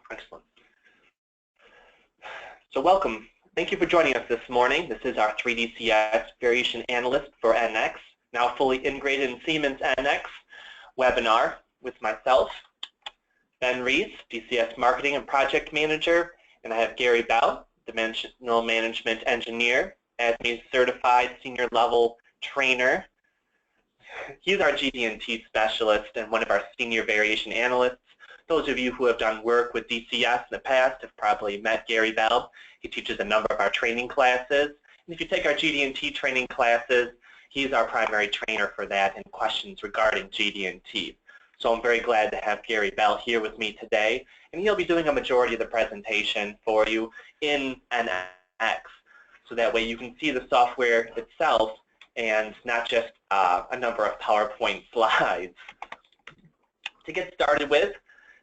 Excellent. So welcome. Thank you for joining us this morning. This is our 3DCS Variation Analyst for NX, now fully integrated in Siemens NX webinar with myself, Ben Reese, DCS Marketing and Project Manager, and I have Gary Bell, Dimensional Management Engineer, ASME Certified Senior Level Trainer. He's our GD&T Specialist and one of our Senior Variation Analysts. Those of you who have done work with DCS in the past have probably met Gary Bell. He teaches a number of our training classes. And if you take our GD&T training classes, he's our primary trainer for that and questions regarding GD&T. So I'm very glad to have Gary Bell here with me today. And he'll be doing a majority of the presentation for you in NX. So that way you can see the software itself and not just a number of PowerPoint slides. To get started with,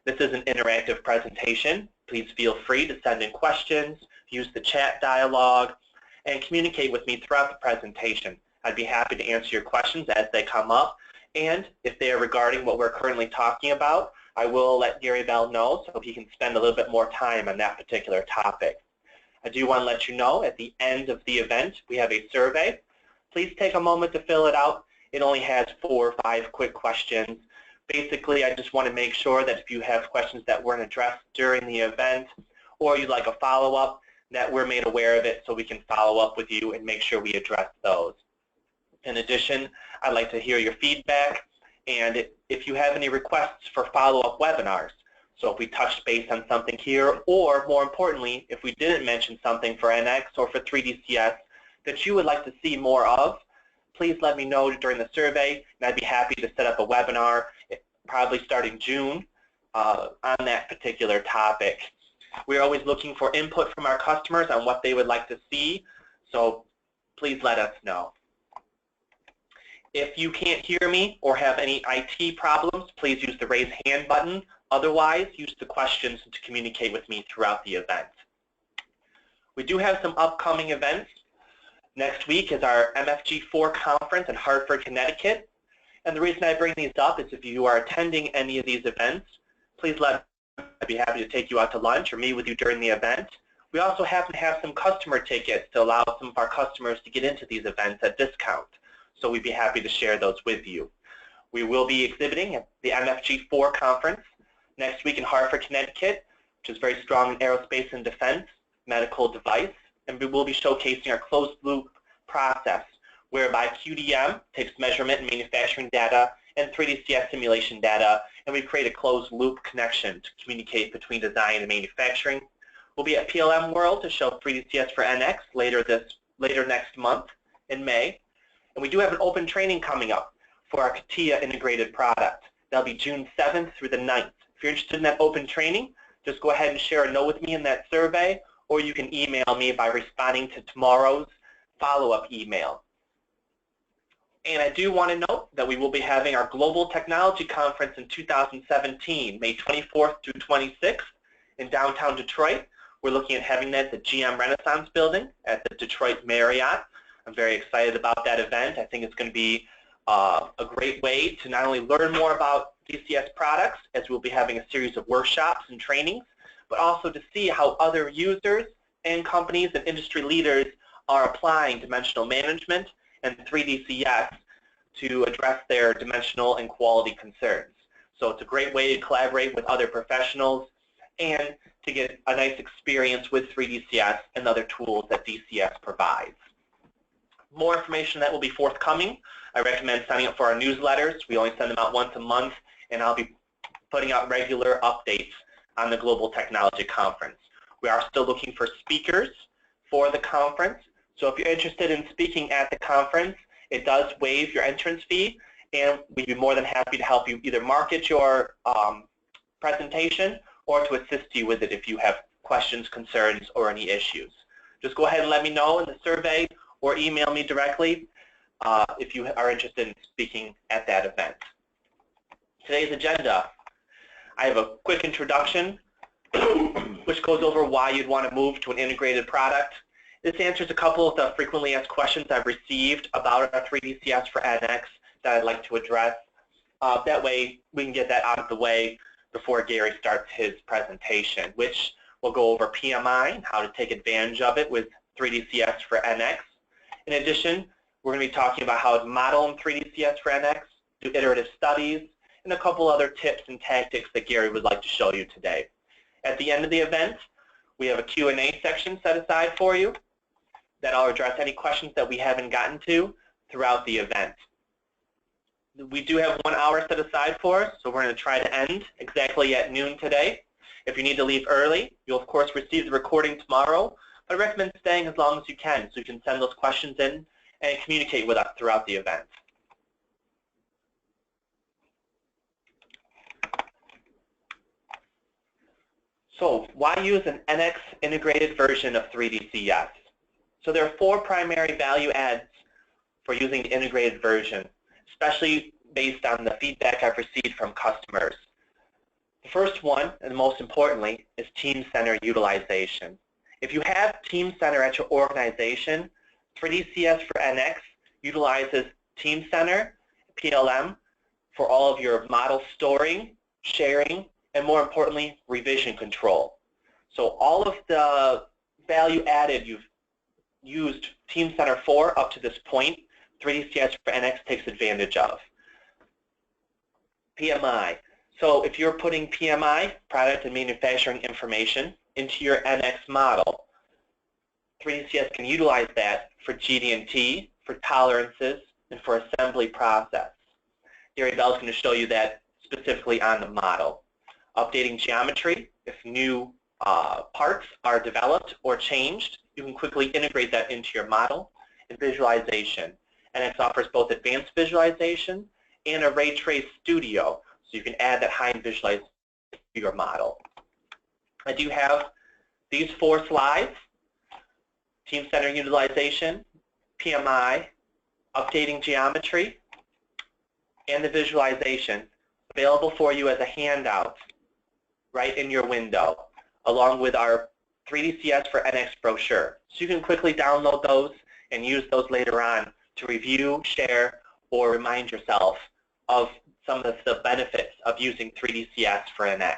this is an interactive presentation. Please feel free to send in questions, use the chat dialogue, and communicate with me throughout the presentation. I'd be happy to answer your questions as they come up, and if they are regarding what we're currently talking about, I will let Gary Bell know so he can spend a little bit more time on that particular topic. I do want to let you know at the end of the event we have a survey. Please take a moment to fill it out. It only has 4 or 5 quick questions. Basically, I just want to make sure that if you have questions that weren't addressed during the event or you'd like a follow-up, that we're made aware of it so we can follow up with you and make sure we address those. In addition, I'd like to hear your feedback and if you have any requests for follow-up webinars. So if we touched base on something here, or more importantly, if we didn't mention something for NX or for 3DCS that you would like to see more of, please let me know during the survey, and I'd be happy to set up a webinar, probably starting June, on that particular topic. We're always looking for input from our customers on what they would like to see, so please let us know. If you can't hear me or have any IT problems, please use the raise hand button. Otherwise, use the questions to communicate with me throughout the event. We do have some upcoming events. Next week is our MFG4 conference in Hartford, Connecticut. And the reason I bring these up is if you are attending any of these events, please let me. I'd be happy to take you out to lunch or meet with you during the event. We also happen to have some customer tickets to allow some of our customers to get into these events at discount. So we'd be happy to share those with you. We will be exhibiting at the MFG4 conference next week in Hartford, Connecticut, which is very strong in aerospace and defense, medical device. And we will be showcasing our closed-loop process, whereby QDM takes measurement and manufacturing data and 3DCS simulation data, and we create a closed-loop connection to communicate between design and manufacturing. We'll be at PLM World to show 3DCS for NX later next month in May. And we do have an open training coming up for our CATIA integrated product. That'll be June 7th through the 9th. If you're interested in that open training, just go ahead and share a note with me in that survey, or you can email me by responding to tomorrow's follow-up email. And I do want to note that we will be having our Global Technology Conference in 2017, May 24th through 26th in downtown Detroit. We're looking at having that at the GM Renaissance Building at the Detroit Marriott. I'm very excited about that event. I think it's going to be a great way to not only learn more about DCS products, as we'll be having a series of workshops and trainings, but also to see how other users and companies and industry leaders are applying dimensional management and 3DCS to address their dimensional and quality concerns. So it's a great way to collaborate with other professionals and to get a nice experience with 3DCS and other tools that DCS provides. More information that will be forthcoming. I recommend signing up for our newsletters. We only send them out once a month, and I'll be putting out regular updates on the Global Technology Conference. We are still looking for speakers for the conference. So if you're interested in speaking at the conference, it does waive your entrance fee, and we'd be more than happy to help you either market your presentation or to assist you with it if you have questions, concerns, or any issues. Just go ahead and let me know in the survey or email me directly if you are interested in speaking at that event. Today's agenda. I have a quick introduction which goes over why you'd want to move to an integrated product. This answers a couple of the frequently asked questions I've received about our 3DCS for NX that I'd like to address. That way we can get that out of the way before Gary starts his presentation, which will go over PMI and how to take advantage of it with 3DCS for NX. In addition, we're going to be talking about how to model in 3DCS for NX, do iterative studies, and a couple other tips and tactics that Gary would like to show you today. At the end of the event, we have a Q&A section set aside for you that I'll address any questions that we haven't gotten to throughout the event. We do have 1 hour set aside for us, so we're going to try to end exactly at noon today. If you need to leave early, you'll of course receive the recording tomorrow, but I recommend staying as long as you can so you can send those questions in and communicate with us throughout the event. So why use an NX integrated version of 3DCS? So there are 4 primary value adds for using the integrated version, especially based on the feedback I've received from customers. The first one, and most importantly, is Team Center utilization. If you have Team Center at your organization, 3DCS for NX utilizes Team Center, PLM, for all of your model storing, sharing, and more importantly, revision control. So all of the value added you've used Team Center for up to this point, 3DCS for NX takes advantage of. PMI. So if you're putting PMI, product and manufacturing information, into your NX model, 3DCS can utilize that for GD&T, for tolerances, and for assembly process. Gary Bell's going to show you that specifically on the model. Updating geometry, if new parts are developed or changed, you can quickly integrate that into your model. And visualization. NX offers both advanced visualization and a Ray Trace Studio, so you can add that high-end visualization to your model. I do have these 4 slides: Team Center utilization, PMI, updating geometry, and the visualization available for you as a handout right in your window, along with our 3DCS for NX brochure. So you can quickly download those and use those later on to review, share, or remind yourself of some of the benefits of using 3DCS for NX.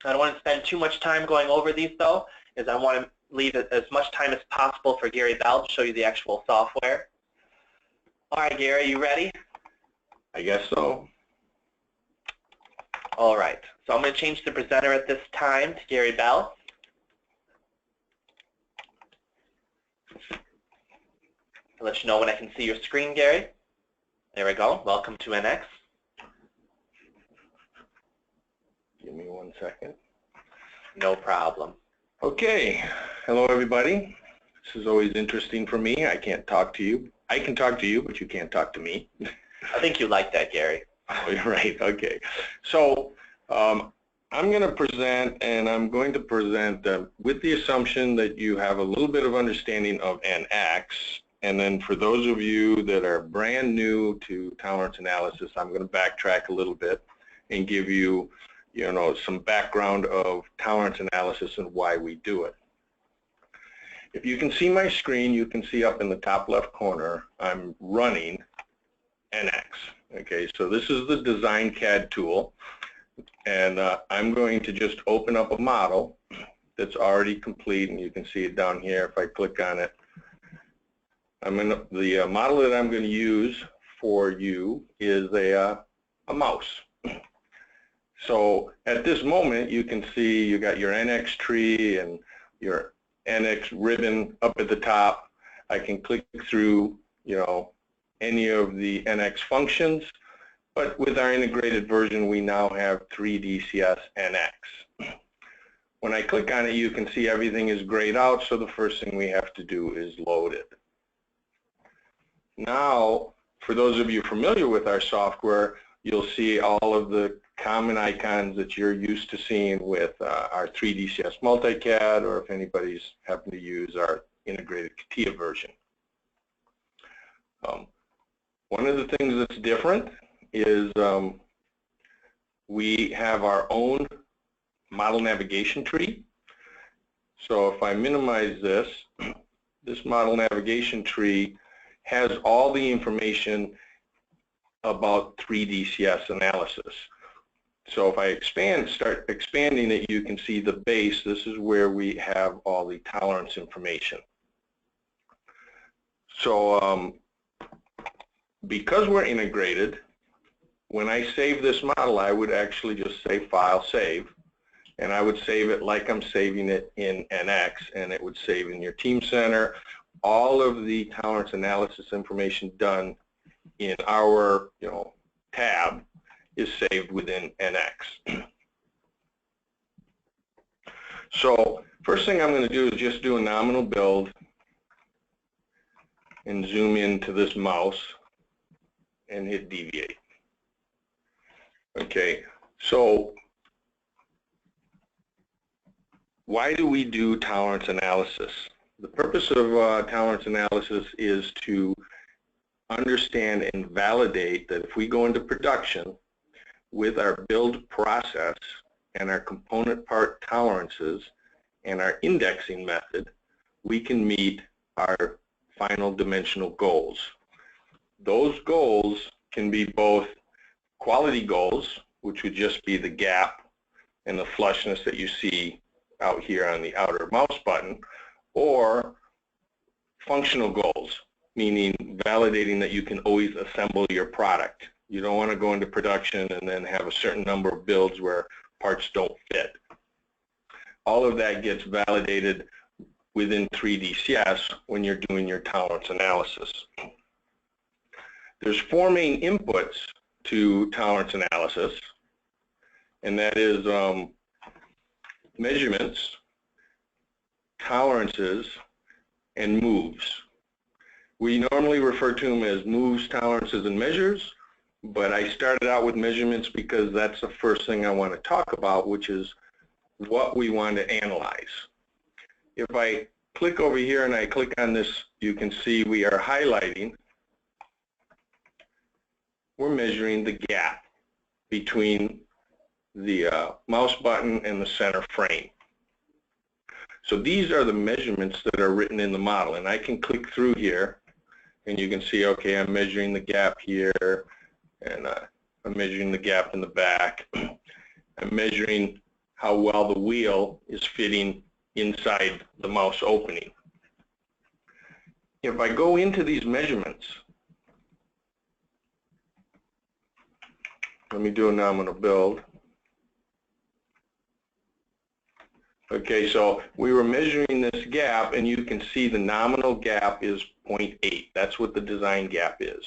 I don't want to spend too much time going over these though, as I want to leave as much time as possible for Gary Bell to show you the actual software. All right, Gary, you ready? I guess so. All right, so I'm going to change the presenter at this time to Gary Bell. I'll let you know when I can see your screen, Gary. There we go. Welcome to NX. Give me 1 second. No problem. Okay. Hello, everybody. This is always interesting for me. I can't talk to you. I can talk to you, but you can't talk to me. I think you like that, Gary. Oh, you're right. Okay. So I'm going to present, and I'm going to present with the assumption that you have a little bit of understanding of NX. And then for those of you that are brand new to tolerance analysis, I'm going to backtrack a little bit and give you, some background of tolerance analysis and why we do it. If you can see my screen, you can see up in the top left corner, I'm running NX. Okay, so this is the Design CAD tool, and I'm going to just open up a model that's already complete, and you can see it down here if I click on it. The model that I'm going to use for you is a mouse. So at this moment, you can see you got your NX tree and your NX ribbon up at the top. I can click through, any of the NX functions, but with our integrated version, we now have 3DCS NX. When I click on it, you can see everything is grayed out, so the first thing we have to do is load it. Now, for those of you familiar with our software, you'll see all of the common icons that you're used to seeing with our 3DCS Multi-CAD, or if anybody's happened to use our integrated CATIA version. One of the things that's different is we have our own model navigation tree. So if I minimize this, this model navigation tree has all the information about 3DCS analysis. So if I start expanding it, you can see the base. This is where we have all the tolerance information. So because we're integrated, when I save this model, I would actually just say File, Save, and I would save it like I'm saving it in NX, and it would save in your Team Center. All of the tolerance analysis information done in our tab is saved within NX. So first thing I'm going to do is just do a nominal build and zoom into this mouse and hit deviate. Okay, so why do we do tolerance analysis? The purpose of tolerance analysis is to understand and validate that if we go into production with our build process and our component part tolerances and our indexing method, we can meet our final dimensional goals. Those goals can be both quality goals, which would just be the gap and the flushness that you see out here on the outer mouse button, or functional goals, meaning validating that you can always assemble your product. You don't want to go into production and then have a certain number of builds where parts don't fit. All of that gets validated within 3DCS when you're doing your tolerance analysis. There's four main inputs to tolerance analysis, and that is measurements, tolerances, and moves. We normally refer to them as moves, tolerances, and measures, but I started out with measurements because that's the first thing I want to talk about, which is what we want to analyze. If I click over here and I click on this, you can see we are highlighting. We're measuring the gap between the mouse button and the center frame. So these are the measurements that are written in the model, and I can click through here and you can see, okay, I'm measuring the gap here, and I'm measuring the gap in the back. I'm measuring how well the wheel is fitting inside the mouse opening. If I go into these measurements, let me do a nominal build. Okay, so we were measuring this gap, and you can see the nominal gap is 0.8. That's what the design gap is.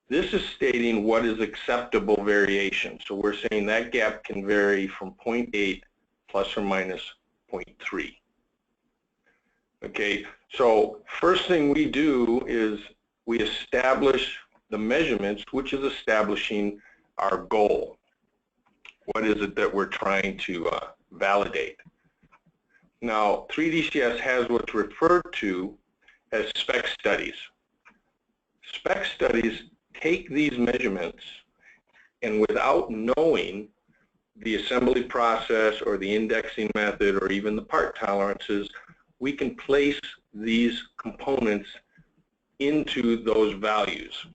This is stating what is acceptable variation. So we're saying that gap can vary from 0.8 plus or minus 0.3. Okay, so first thing we do is we establish the measurements, which is establishing our goal. What is it that we're trying to validate? Now, 3DCS has what's referred to as spec studies. Spec studies take these measurements, and without knowing the assembly process or the indexing method or even the part tolerances, we can place these components into those values.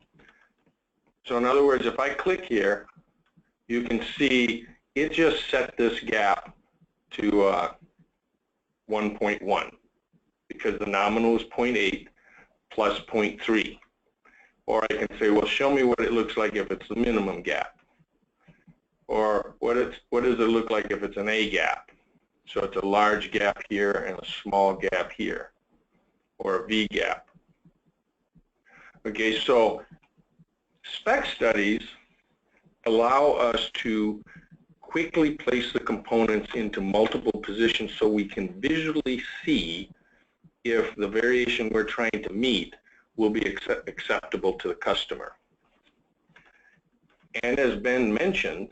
So in other words, if I click here, you can see it just set this gap to 1.1 because the nominal is 0.8 plus 0.3. Or I can say, well, show me what it looks like if it's the minimum gap. Or what does it look like if it's an A gap? So it's a large gap here and a small gap here, or a V gap. Okay, so spec studies allow us to quickly place the components into multiple positions so we can visually see if the variation we're trying to meet will be acceptable to the customer. And as Ben mentioned,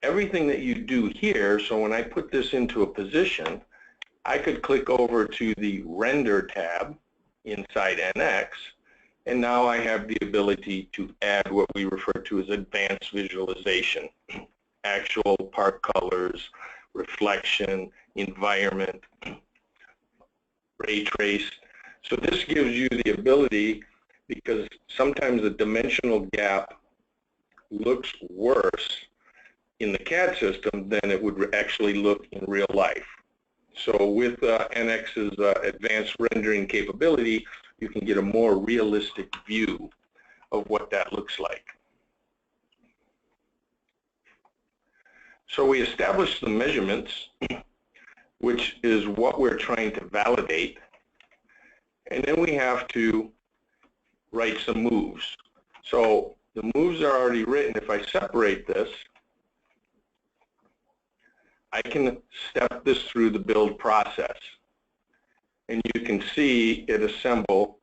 everything that you do here, so when I put this into a position, I could click over to the Render tab inside NX, and now I have the ability to add what we refer to as advanced visualization. Actual part colors, reflection, environment, ray trace. So this gives you the ability, because sometimes the dimensional gap looks worse in the CAD system than it would actually look in real life. So with NX's advanced rendering capability, you can get a more realistic view of what that looks like. So we established the measurements, which is what we're trying to validate, and then we have to write some moves. So the moves are already written. If I separate this, I can step this through the build process, and you can see it assemble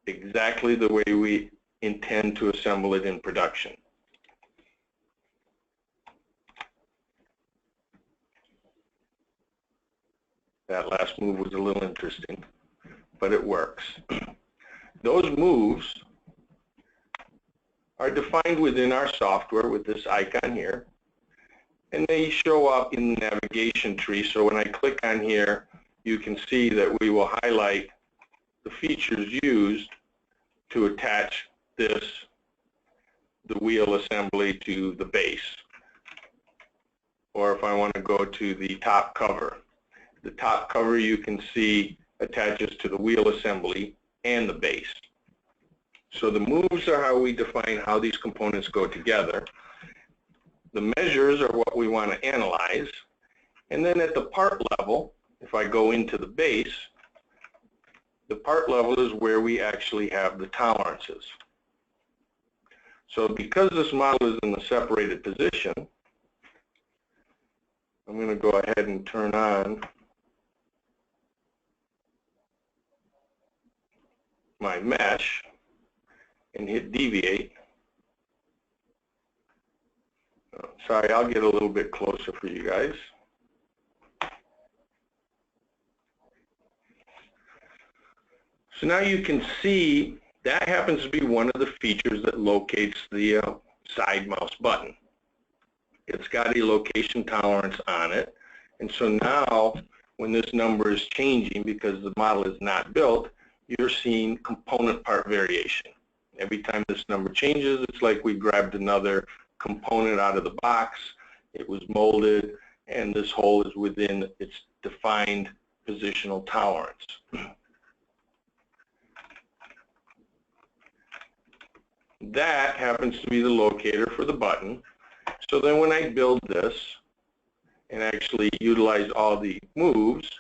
exactly the way we intend to assemble it in production. That last move was a little interesting, but it works. Those moves are defined within our software with this icon here, and they show up in the navigation tree. So when I click on here, you can see that we will highlight the features used to attach this, the wheel assembly, to the base. Or if I want to go to the top cover, the top cover you can see attaches to the wheel assembly and the base. So the moves are how we define how these components go together. The measures are what we want to analyze. And then at the part level, if I go into the base, the part level is where we actually have the tolerances. So because this model is in the separated position, I'm going to go ahead and turn on my mesh and hit deviate. Sorry, I'll get a little bit closer for you guys. So now you can see that happens to be one of the features that locates the side mouse button. It's got a location tolerance on it, and so now when this number is changing because the model is not built, you're seeing component part variation. Every time this number changes, it's like we grabbed another component out of the box, it was molded, and this hole is within its defined positional tolerance. That happens to be the locator for the button. So then when I build this and actually utilize all the moves,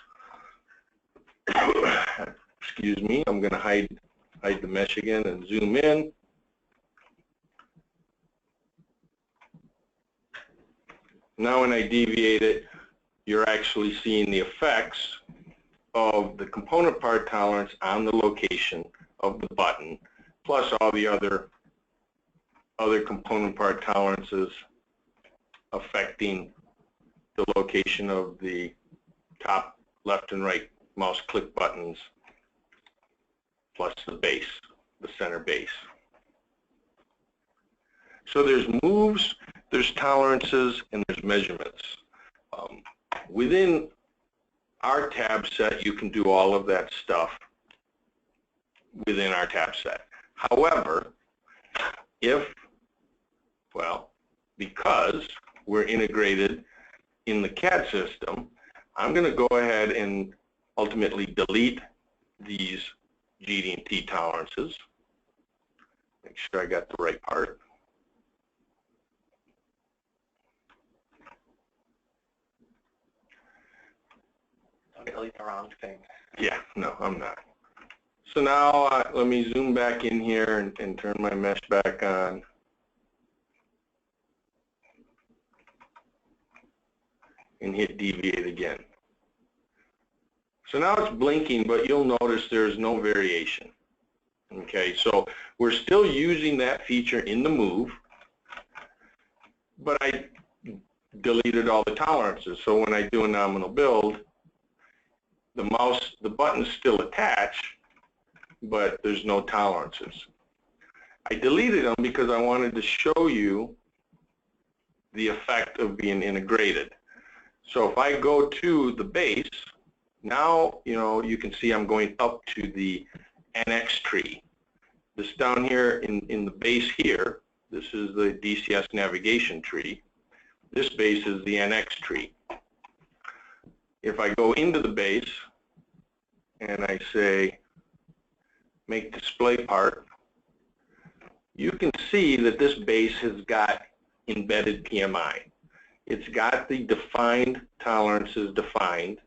excuse me, I'm going to hide the mesh again and zoom in. Now when I deviate it, you're actually seeing the effects of the component part tolerance on the location of the button, plus all the other component part tolerances affecting the location of the top left and right mouse click buttons, plus the base, the center base. So there's moves, there's tolerances, and there's measurements. Within our tab set, you can do all of that stuff within our tab set. However, because we're integrated in the CAD system, I'm going to go ahead and ultimately delete these GD&T tolerances. Make sure I got the right part. Don't delete the wrong thing. Yeah, no, I'm not. So now let me zoom back in here and turn my mesh back on. And hit deviate again. So now it's blinking, but you'll notice there's no variation. Okay, so we're still using that feature in the move, but I deleted all the tolerances. So when I do a nominal build, the button's still attached, but there's no tolerances. I deleted them because I wanted to show you the effect of being integrated. So if I go to the base, now you can see I'm going up to the NX tree. This down here in the base here This is the DCS navigation tree. This base is the NX tree. If I go into the base and I say make display part, you can see that this base has got embedded PMI. It's got the defined tolerances defined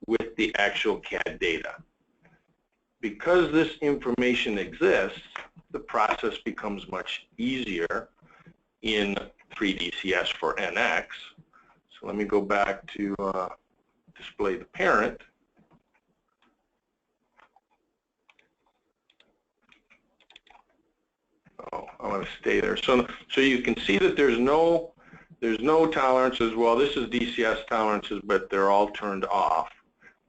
with the actual CAD data. Because this information exists, the process becomes much easier in 3DCS for NX. So let me go back to display the parent. Oh, I want to stay there. So you can see that there's no tolerances. Well, this is DCS tolerances, but they're all turned off.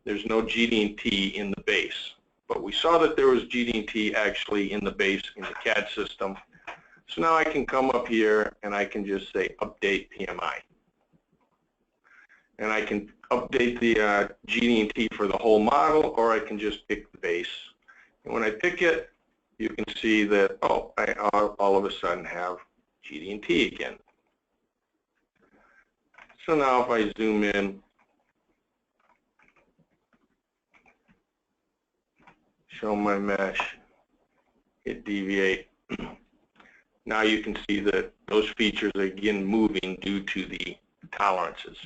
There's no GD&T in the base. But we saw that there was GD&T actually in the base in the CAD system. So now I can come up here and I can just say update PMI. And I can update the GD&T for the whole model, or I can just pick the base. And when I pick it, you can see that, oh, I all of a sudden have GD&T again. So now if I zoom in, show my mesh, hit deviate. Now you can see that those features are again moving due to the tolerances.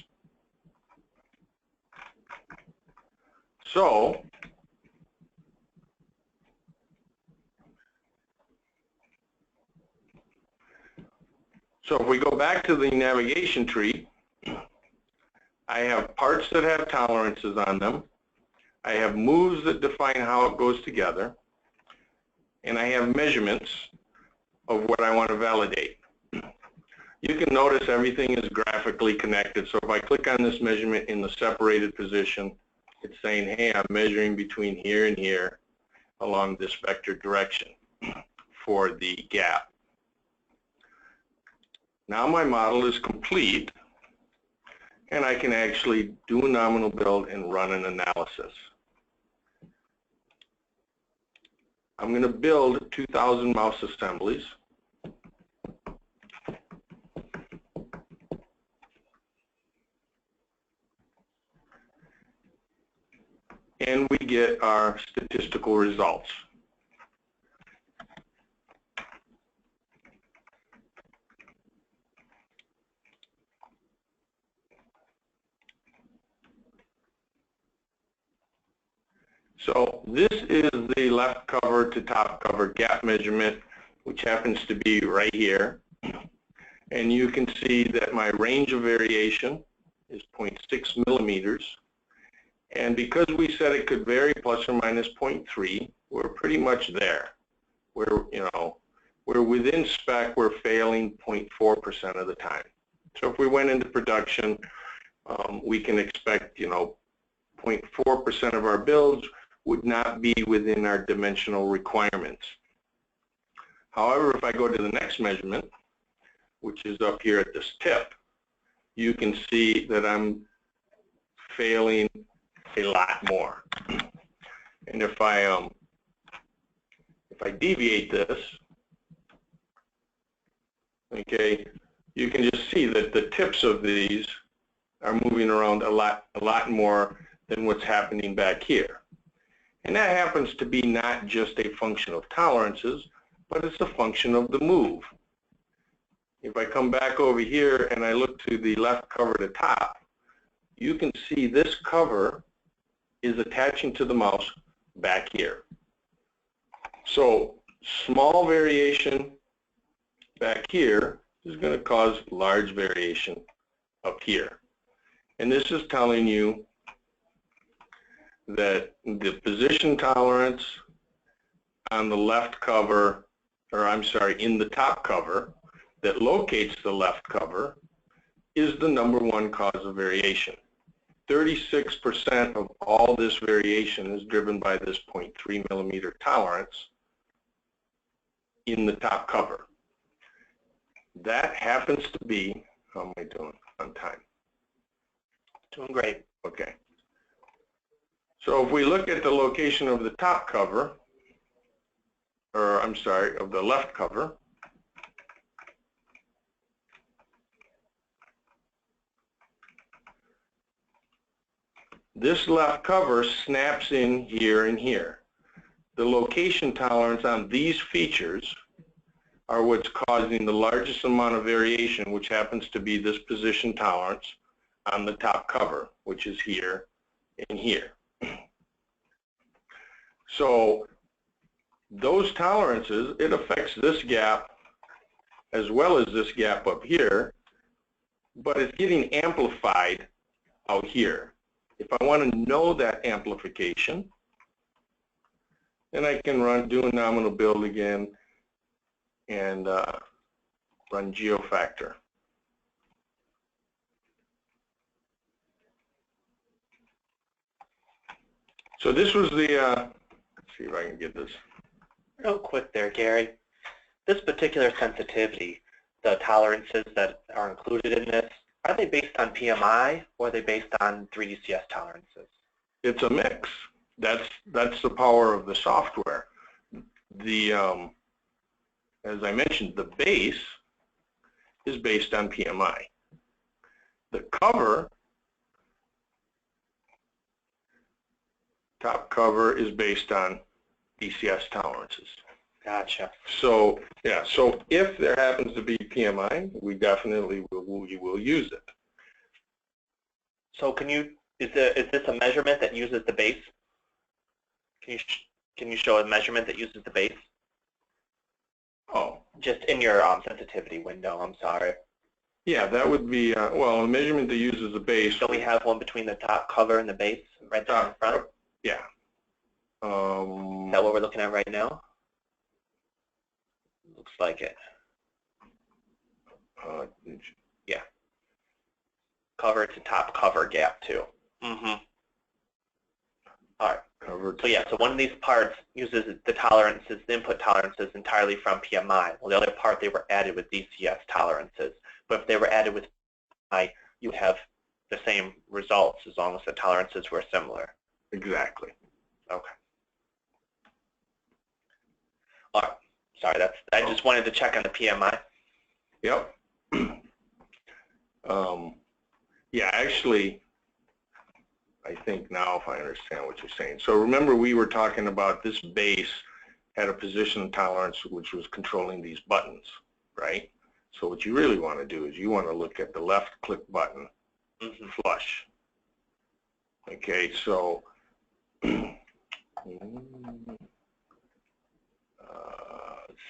So if we go back to the navigation tree, I have parts that have tolerances on them. I have moves that define how it goes together. And I have measurements of what I want to validate. You can notice everything is graphically connected. So if I click on this measurement in the separated position, it's saying, hey, I'm measuring between here and here along this vector direction for the gap. Now my model is complete, and I can actually do a nominal build and run an analysis. I'm going to build 2,000 mouse assemblies. And we get our statistical results. So this is the left cover to top cover gap measurement, which happens to be right here. And you can see that my range of variation is 0.6 millimeters. And because we said it could vary plus or minus 0.3, we're pretty much there. We're within spec, we're failing 0.4% of the time. So if we went into production, we can expect, 0.4% of our builds would not be within our dimensional requirements. However, if I go to the next measurement, which is up here at this tip, you can see that I'm failing a lot more. And if I deviate this, okay, you can just see that the tips of these are moving around a lot more than what's happening back here. And that happens to be not just a function of tolerances, but it's a function of the move. If I come back over here and I look to the left cover to top, you can see this cover is attaching to the mouse back here. So small variation back here is going to cause large variation up here. And this is telling you that the position tolerance on the left cover, or I'm sorry, in the top cover that locates the left cover is the #1 cause of variation. 36% of all this variation is driven by this 0.3 millimeter tolerance in the top cover. That happens to be, how am I doing on time? Doing great. Okay. So if we look at the location of the top cover, or I'm sorry, of the left cover, this left cover snaps in here and here. The location tolerance on these features are what's causing the largest amount of variation, which happens to be this position tolerance on the top cover, which is here and here. So those tolerances, it affects this gap as well as this gap up here, but it's getting amplified out here. If I want to know that amplification, then I can do a nominal build again and run Geofactor. So this was the, let's see if I can get this. Real quick there, Gary. This particular sensitivity, the tolerances that are included in this, are they based on PMI or are they based on 3DCS tolerances? It's a mix. That's the power of the software. The as I mentioned, the base is based on PMI. The cover, top cover, is based on DCS tolerances. Gotcha. So yeah, so if there happens to be PMI, we definitely will use it. So is this a measurement that uses the base? Can you show a measurement that uses the base? Oh. Just in your sensitivity window, I'm sorry. Yeah, that would be, well, a measurement that uses the base. Don't we have one between the top cover and the base right there in front? Yeah. Is that what we're looking at right now? Looks like it. Yeah. Cover to top cover gap too. Mm-hmm. All right. So yeah, so one of these parts uses the tolerances, the input tolerances entirely from PMI. Well, the other part, they were added with DCS tolerances. But if they were added with PMI, you have the same results as long as the tolerances were similar. Exactly. Okay. All right. Sorry, I just wanted to check on the PMI. Yep. Yeah, actually, I think now if I understand what you're saying. So remember we were talking about this base had a position tolerance which was controlling these buttons, right? So what you really want to do is you want to look at the left click button, flush. Okay, so let's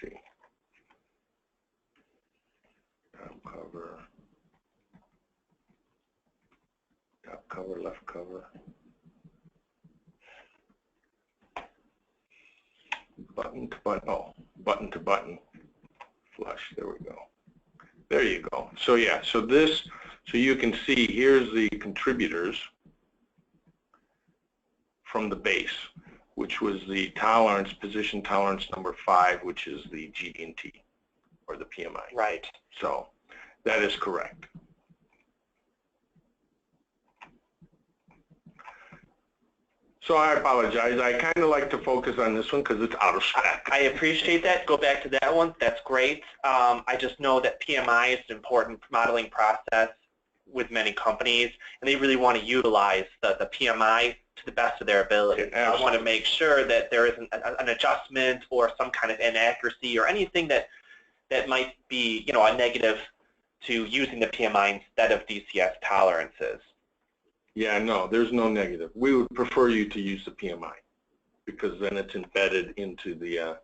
see. Top cover, left cover. Button to button, button to button, flush, there we go. There you go. So yeah, so you can see here's the contributors from the base, which was the tolerance, position tolerance number 5, which is the GD&T, or the PMI. Right. So that is correct. So I apologize. I kind of like to focus on this one because it's out of spec. I appreciate that. Go back to that one. That's great. I just know that PMI is an important modeling process with many companies, and they really want to utilize the PMI to the best of their ability. Yeah, I want to make sure that there isn't an adjustment or some kind of inaccuracy or anything that might be, a negative to using the PMI instead of DCS tolerances. Yeah, no, there's no negative. We would prefer you to use the PMI because then it's embedded into the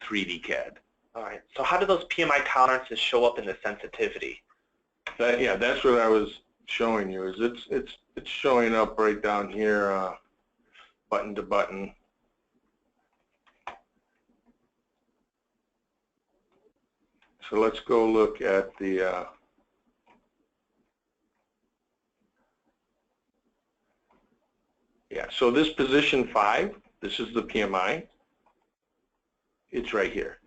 3D CAD. All right. So how do those PMI tolerances show up in the sensitivity? Yeah, that's what I was showing you. Is it's showing up right down here, button to button. So let's go look at the. Yeah, so this position 5, this is the PMI. It's right here.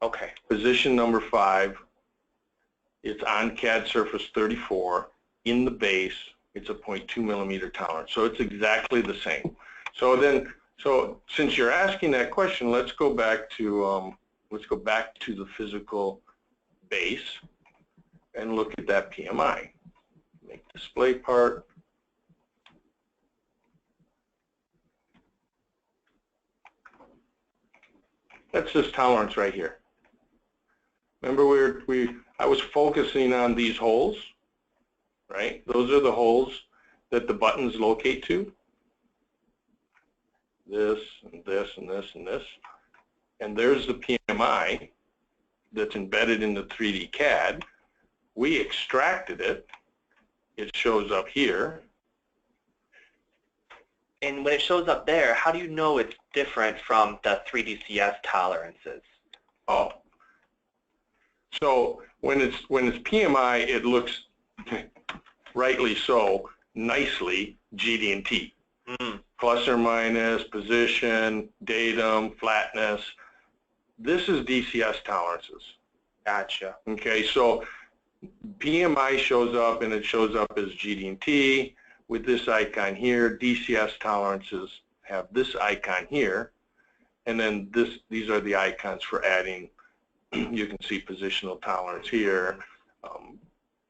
Okay. Position number 5, it's on CAD surface 34. In the base, it's a 0.2 millimeter tolerance. So it's exactly the same. So since you're asking that question, let's go back to the physical base and look at that PMI. Make display part. That's this tolerance right here. Remember I was focusing on these holes, right? Those are the holes that the buttons locate to. This and this and this and this. And there's the PMI that's embedded in the 3D CAD. We extracted it. It shows up here. And when it shows up there, how do you know it's different from the 3DCS tolerances? Oh. So when it's PMI, it looks, rightly so, nicely GD&T. Plus or minus, position, datum, flatness. This is DCS tolerances. Gotcha. Okay, so PMI shows up and it shows up as GD&T with this icon here. DCS tolerances have this icon here, and then these are the icons for adding. You can see positional tolerance here,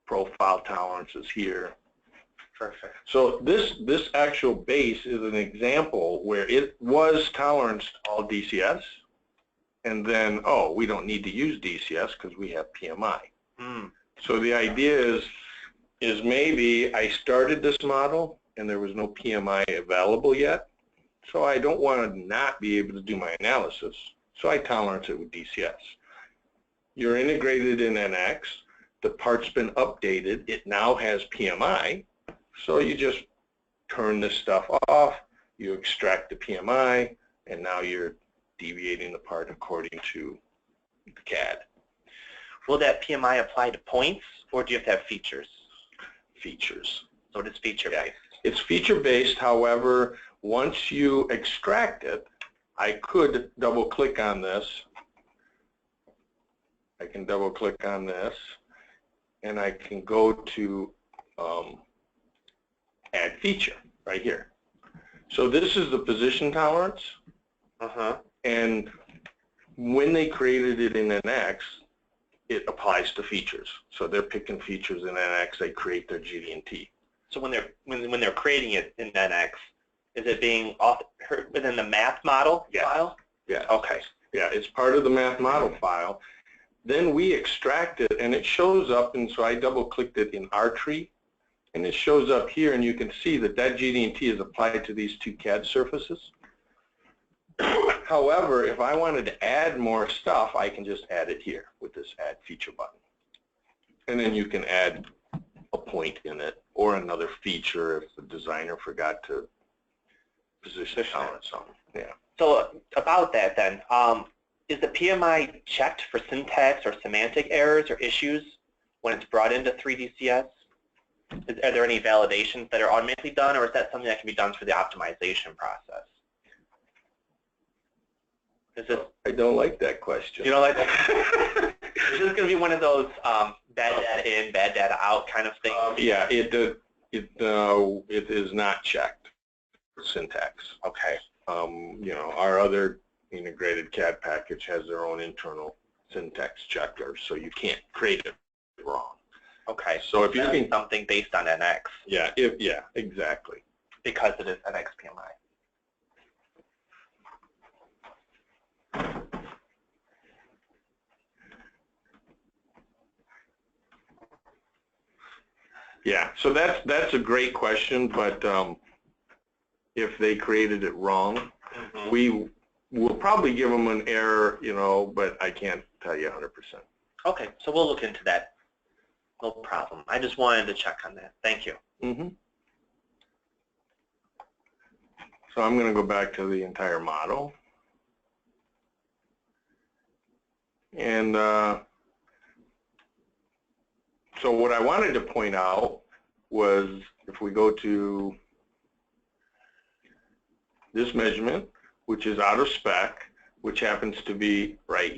profile tolerances here. Perfect. So this actual base is an example where it was toleranced all DCS, and then, oh, we don't need to use DCS because we have PMI. So the idea is maybe I started this model and there was no PMI available yet, so I don't want to not be able to do my analysis, so I tolerance it with DCS. You're integrated in NX, the part's been updated, it now has PMI, so you just turn this stuff off, you extract the PMI, and now you're deviating the part according to the CAD. Will that PMI apply to points, or do you have to have features? Features. So it is feature-based. Yeah. It's feature-based, however, once you extract it, I could double-click on this. I can double-click on this, and I can go to add feature right here. So this is the position tolerance, and when they created it in NX, it applies to features. So they're picking features in NX, they create their GD&T. So when they're creating it in NX, is it being within the math model file? Yeah. Okay. Yeah, it's part of the math model file. Then we extract it, and it shows up, and so I double-clicked it in our tree, and it shows up here, and you can see that GD&T is applied to these two CAD surfaces. However, if I wanted to add more stuff, I can just add it here with this Add Feature button. And then you can add a point in it or another feature if the designer forgot to position tolerance something. Yeah. So about that then, is the PMI checked for syntax or semantic errors or issues when it's brought into 3DCS? Are there any validations that are automatically done, or is that something that can be done through the optimization process? I don't like that question. You don't like that? Is this going to be one of those bad data in, bad data out kind of things? Yeah, it is not checked for syntax. Okay. You know, our other integrated CAD package has their own internal syntax checker, so you can't create it wrong. Okay. So if you can something based on NX. Yeah, yeah, exactly. Because it is NX PMI. Yeah, so that's a great question, but if they created it wrong, we will probably give them an error, you know, but I can't tell you 100%. Okay, so we'll look into that. No problem. I just wanted to check on that. Thank you. So I'm going to go back to the entire model. And so what I wanted to point out was if we go to this measurement, which is out of spec, which happens to be right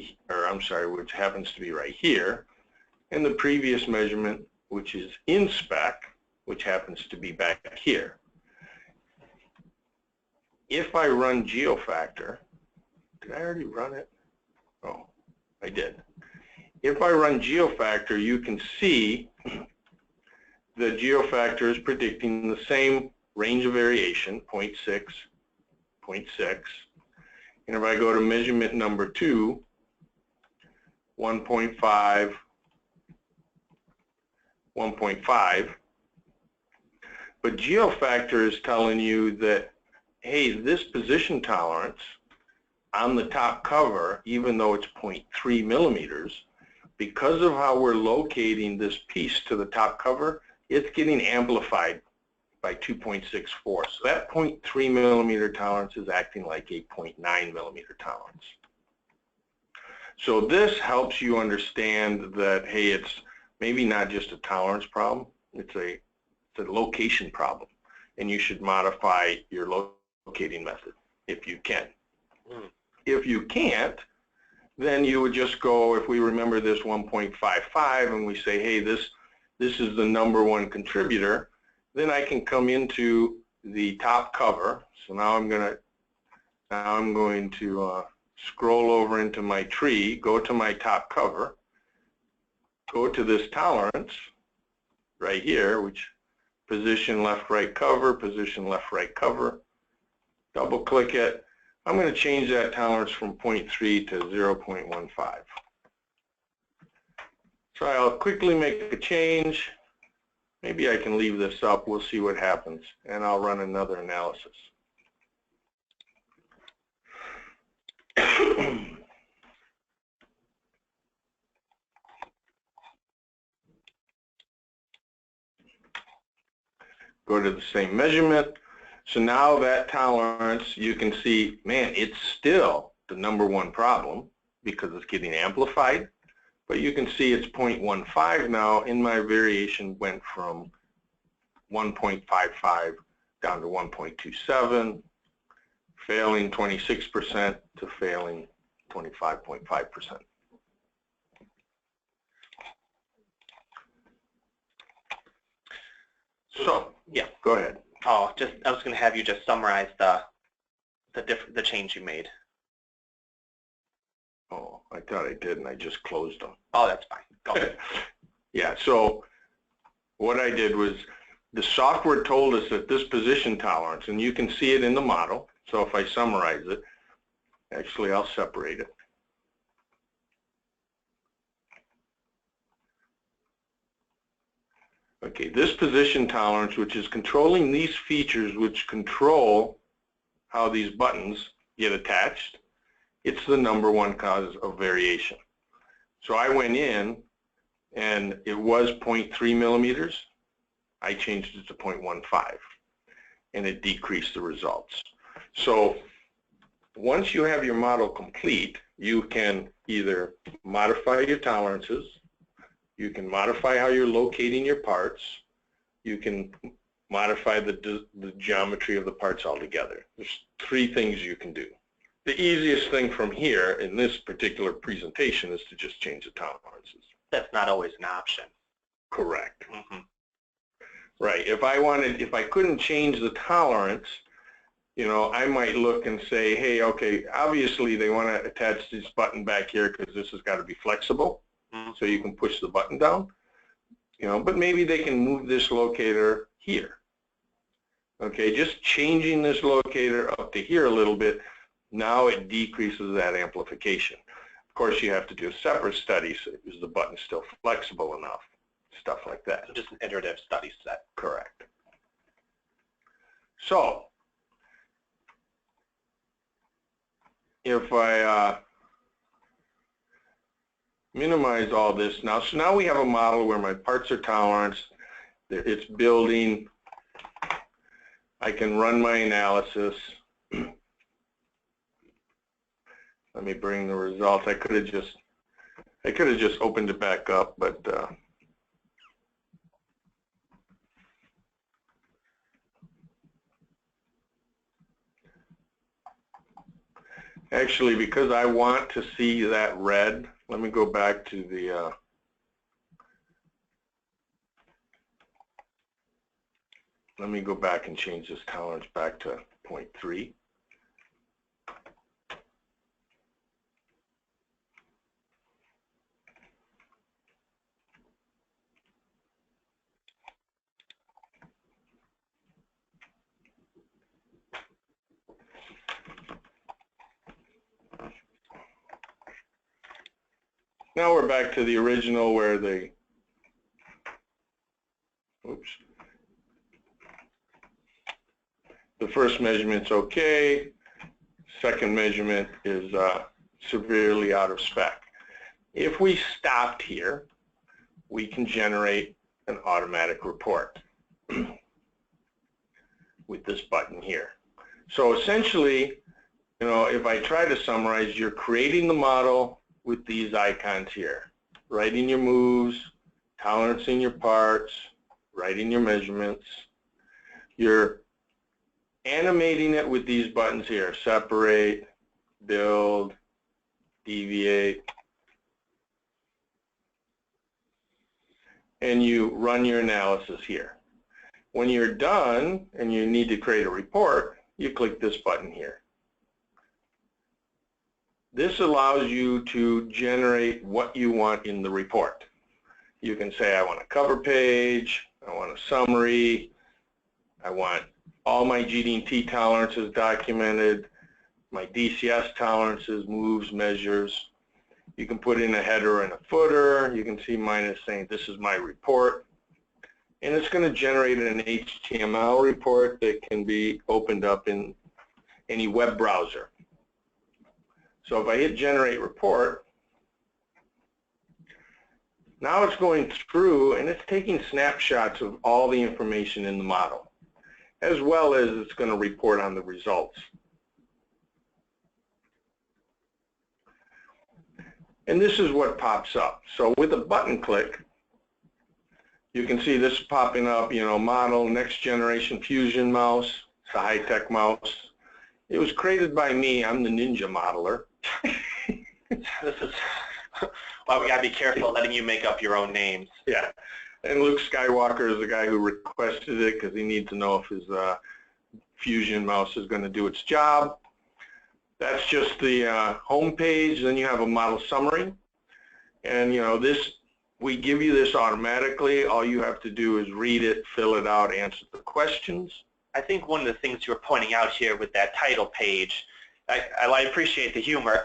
here, and the previous measurement, which is in spec, which happens to be back here. If I run Geofactor, did I already run it? Oh, I did. If I run Geofactor, you can see the Geofactor is predicting the same range of variation, 0.6, 0.6, And if I go to measurement number 2, 1.5, 1.5, but Geofactor is telling you that, hey, this position tolerance on the top cover, even though it's 0.3 millimeters, because of how we're locating this piece to the top cover, it's getting amplified by 2.64. So that 0.3 millimeter tolerance is acting like a 0.9 millimeter tolerance. So this helps you understand that, hey, it's maybe not just a tolerance problem, it's a location problem, and you should modify your locating method if you can. If you can't, then you would just go, if we remember this 1.55 and we say, hey, this is the #1 contributor, then I can come into the top cover. So now I'm going to scroll over into my tree, go to my top cover, go to this tolerance right here, which position left right cover, position left right cover, double click it. I'm going to change that tolerance from 0.3 to 0.15. So I'll quickly make a change. Maybe I can leave this up. We'll see what happens, and I'll run another analysis. Go to the same measurement. So now that tolerance, you can see, man, it's still the #1 problem because it's getting amplified. But you can see it's 0.15 now, and my variation went from 1.55 down to 1.27, failing 26% to failing 25.5%. So, yeah, go ahead. Oh, I was going to have you just summarize the change you made. Oh, I thought I did, and I just closed them. Oh, that's fine. Go ahead. Yeah, so what I did was the software told us that this position tolerance, and you can see it in the model, so if I summarize it, actually I'll separate it. Okay, this position tolerance, which is controlling these features which control how these buttons get attached, it's the #1 cause of variation. So I went in, and it was 0.3 millimeters. I changed it to 0.15, and it decreased the results. So once you have your model complete, you can either modify your tolerances, you can modify how you're locating your parts, you can modify the geometry of the parts altogether. There's 3 things you can do. The easiest thing from here in this particular presentation is to just change the tolerances. That's not always an option. Correct. Mm-hmm. Right. If I couldn't change the tolerance, you know, I might look and say, hey, okay, obviously they want to attach this button back here because this has got to be flexible. Mm-hmm. So you can push the button down, you know, but maybe they can move this locator here. Okay, just changing this locator up to here a little bit, now it decreases that amplification. Of course, you have to do a separate study, so is the button still flexible enough? Stuff like that. So just an iterative study set. Correct. So, if I minimize all this now, so now we have a model where my parts are toleranced, it's building, I can run my analysis. Let me bring the results. I could have just opened it back up, but actually, because I want to see that red, let me go back to the let me go back and change this tolerance back to 0.3. now we're back to the original where the, oops, the first measurement's okay, second measurement is severely out of spec. If we stopped here, we can generate an automatic report with this button here. So essentially, you know, if I try to summarize, you're creating the model with these icons here, writing your moves, tolerancing your parts, writing your measurements. You're animating it with these buttons here, separate, build, deviate, and you run your analysis here. When you're done and you need to create a report, you click this button here. This allows you to generate what you want in the report. You can say, I want a cover page, I want a summary, I want all my GD&T tolerances documented, my DCS tolerances, moves, measures. You can put in a header and a footer. You can see mine is saying this is my report. And it's going to generate an HTML report that can be opened up in any web browser. So if I hit generate report, now it's going through and it's taking snapshots of all the information in the model, as well as it's going to report on the results. And this is what pops up. So with a button click, you can see this popping up, you know, model, next generation fusion mouse. It's a high-tech mouse. It was created by me. I'm the ninja modeler. This is, well, we gotta be careful letting you make up your own names. Yeah. And Luke Skywalker is the guy who requested it because he needs to know if his fusion mouse is going to do its job. That's just the home page. Then you have a model summary. And, you know, this, we give you this automatically. All you have to do is read it, fill it out, answer the questions. I think one of the things you were pointing out here with that title page, I appreciate the humor,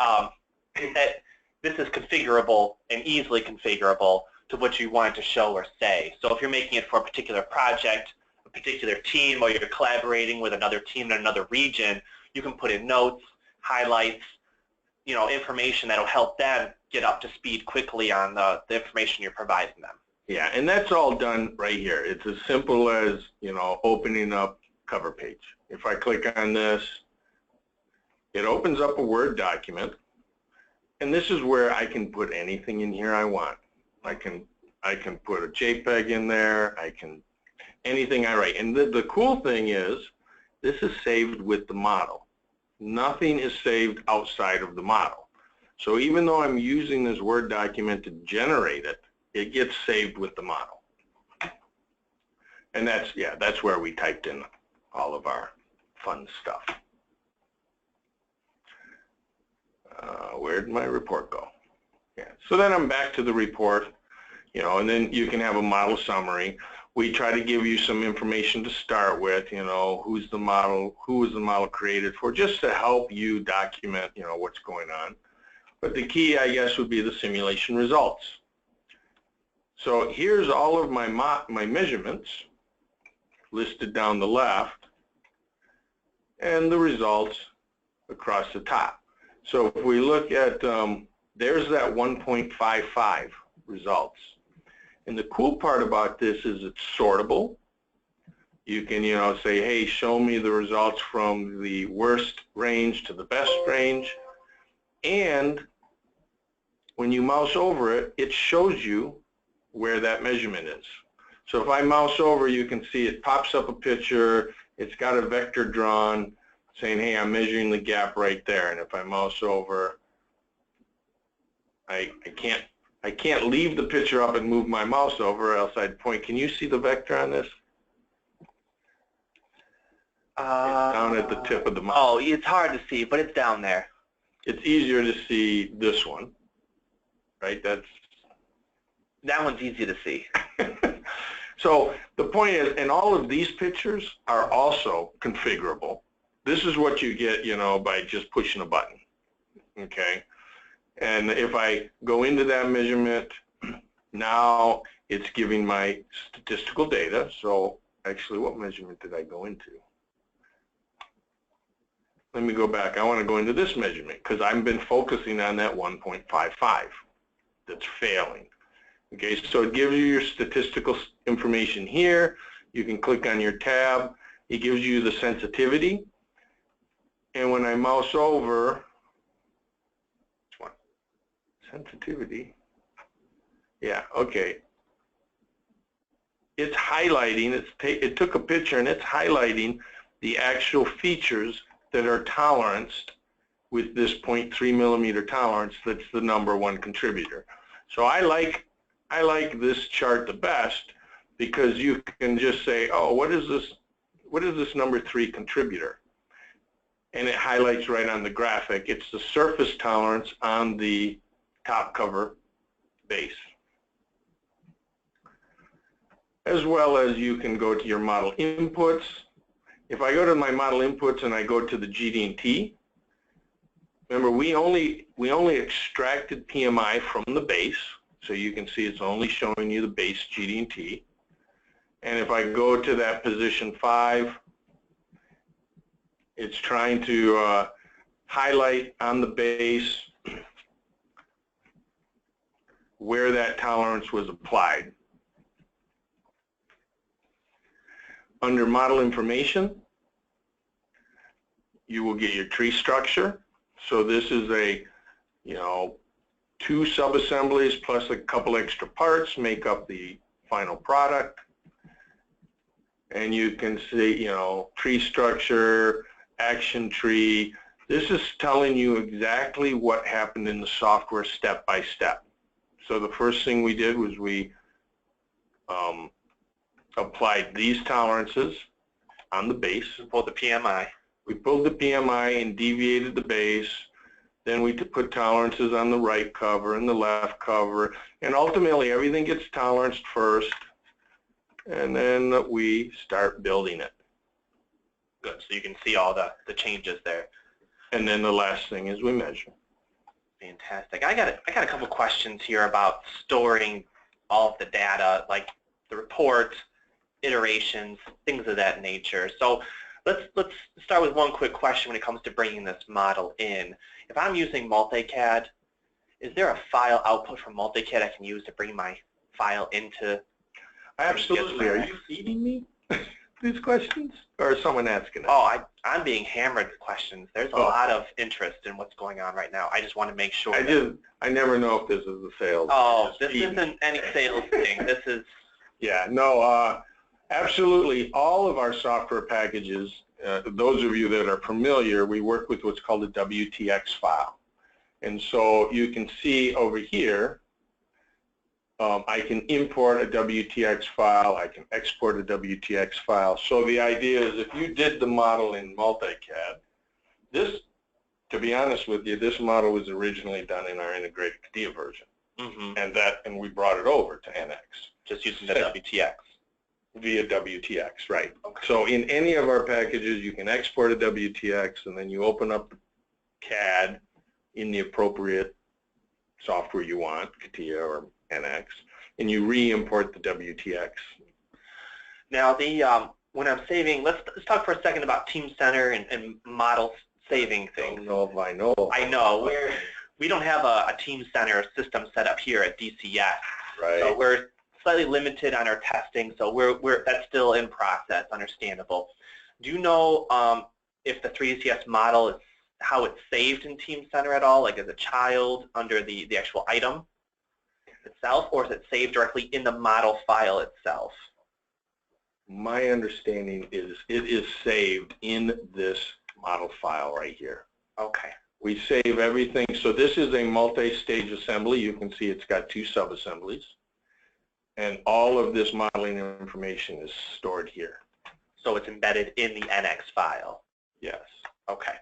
is that this is configurable and easily configurable to what you want to show or say. So if you're making it for a particular project, a particular team, or you're collaborating with another team in another region, you can put in notes, highlights, you know, information that'll help them get up to speed quickly on the information you're providing them. Yeah, and that's all done right here. It's as simple as, you know, opening up cover page. If I click on this, it opens up a Word document, and this is where I can put anything in here I want. I can put a JPEG in there. I can anything I write. And the cool thing is, this is saved with the model. Nothing is saved outside of the model. So even though I'm using this Word document to generate it, it gets saved with the model. And that's, yeah, that's where we typed in all of our fun stuff. Where'd my report go? Yeah. So then I'm back to the report, you know, and then you can have a model summary. We try to give you some information to start with, you know, who was the model created for, just to help you document, you know, what's going on. But the key, I guess, would be the simulation results. So here's all of my measurements listed down the left, and the results across the top. So if we look at, there's that 1.55 results. And the cool part about this is it's sortable. You can, you know, say, hey, show me the results from the worst range to the best range. And when you mouse over it, it shows you where that measurement is. So if I mouse over, you can see it pops up a picture. It's got a vector drawn saying, hey, I'm measuring the gap right there. And if I mouse over, I can't leave the picture up and move my mouse over, or else I'd point. Can you see the vector on this? It's down at the tip of the mouse. Oh, it's hard to see, but it's down there. It's easier to see this one, right? That one's easy to see. So the point is, and all of these pictures are also configurable. This is what you get, you know, by just pushing a button, okay? And if I go into that measurement, now it's giving my statistical data. So actually, what measurement did I go into? Let me go back. I want to go into this measurement because I've been focusing on that 1.55 that's failing. Okay, so it gives you your statistical information here. You can click on your tab. It gives you the sensitivity. And when I mouse over, which one? Sensitivity. Yeah, okay. It's highlighting, it took a picture and it's highlighting the actual features that are toleranced with this 0.3 millimeter tolerance. That's the #1 contributor. So I like this chart the best because you can just say, oh, what is this #3 contributor? And it highlights right on the graphic. It's the surface tolerance on the top cover base. As well as you can go to your model inputs. If I go to my model inputs and I go to the GD&T, remember we only extracted PMI from the base, so you can see it's only showing you the base GD&T. And if I go to that position 5, it's trying to highlight on the base where that tolerance was applied. Under model information, you will get your tree structure. So this is a, 2 sub-assemblies plus a couple extra parts make up the final product. And you can see, tree structure, action tree. This is telling you exactly what happened in the software step by step. So the first thing we did was we applied these tolerances on the base. We pulled the PMI. We pulled the PMI and deviated the base. Then we put tolerances on the right cover and the left cover. And ultimately, everything gets toleranced first. And then we start building it. Good. So you can see all the changes there. And then the last thing is we measure. Fantastic. I got a couple questions here about storing all of the data, like the reports, iterations, things of that nature. So let's start with one quick question when it comes to bringing this model in. If I'm using Multi-CAD, is there a file output from Multi-CAD I can use to bring my file into? Absolutely. Are you feeding me these questions, or is someone asking it? Oh, I'm being hammered with questions. There's a lot of interest in what's going on right now. I just want to make sure. I never know if this is a sales. Oh, this isn't any sales thing. This is. Yeah, no, absolutely. All of our software packages, those of you that are familiar, we work with what's called a WTX file. And so you can see over here, I can import a WTX file, I can export a WTX file. So the idea is if you did the model in Multi-CAD, this, to be honest with you, this model was originally done in our integrated CATIA version. And we brought it over to NX. Just using the WTX. Via WTX, right. Okay. So in any of our packages, you can export a WTX, and then you open up the CAD in the appropriate software you want, CATIA or NX, and you re-import the WTX. Now, when I'm saving, let's talk for a second about Team Center and model saving things. I don't know if I know. I know. We don't have a Team Center system set up here at DCS. Right. So we're slightly limited on our testing, so that's still in process, understandable. Do you know if the 3DCS model is how it's saved in Team Center at all, like as a child under the actual item itself, or is it saved directly in the model file itself? My understanding is it is saved in this model file right here. Okay. We save everything. So this is a multi-stage assembly. You can see it's got 2 sub-assemblies. And all of this modeling information is stored here. So it's embedded in the NX file? Yes. Okay.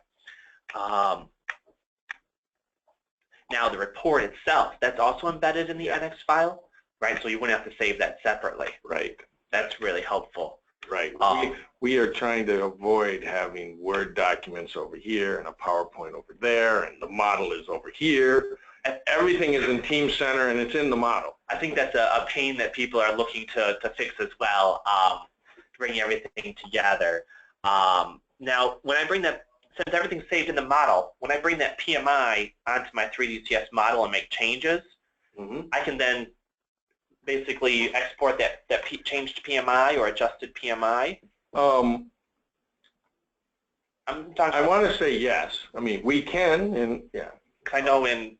Now the report itself, that's also embedded in the NX file, right? So you wouldn't have to save that separately. Right. That's really helpful. Right. We are trying to avoid having Word documents over here and a PowerPoint over there, and the model is over here, everything is in Team Center and it's in the model. I think that's a pain that people are looking to fix as well, bring everything together. Now, when I bring that, since everything's saved in the model, when I bring that PMI onto my 3DCS model and make changes, I can then basically export that changed PMI or adjusted PMI. I want to say yes. I mean, we can, and yeah. I know in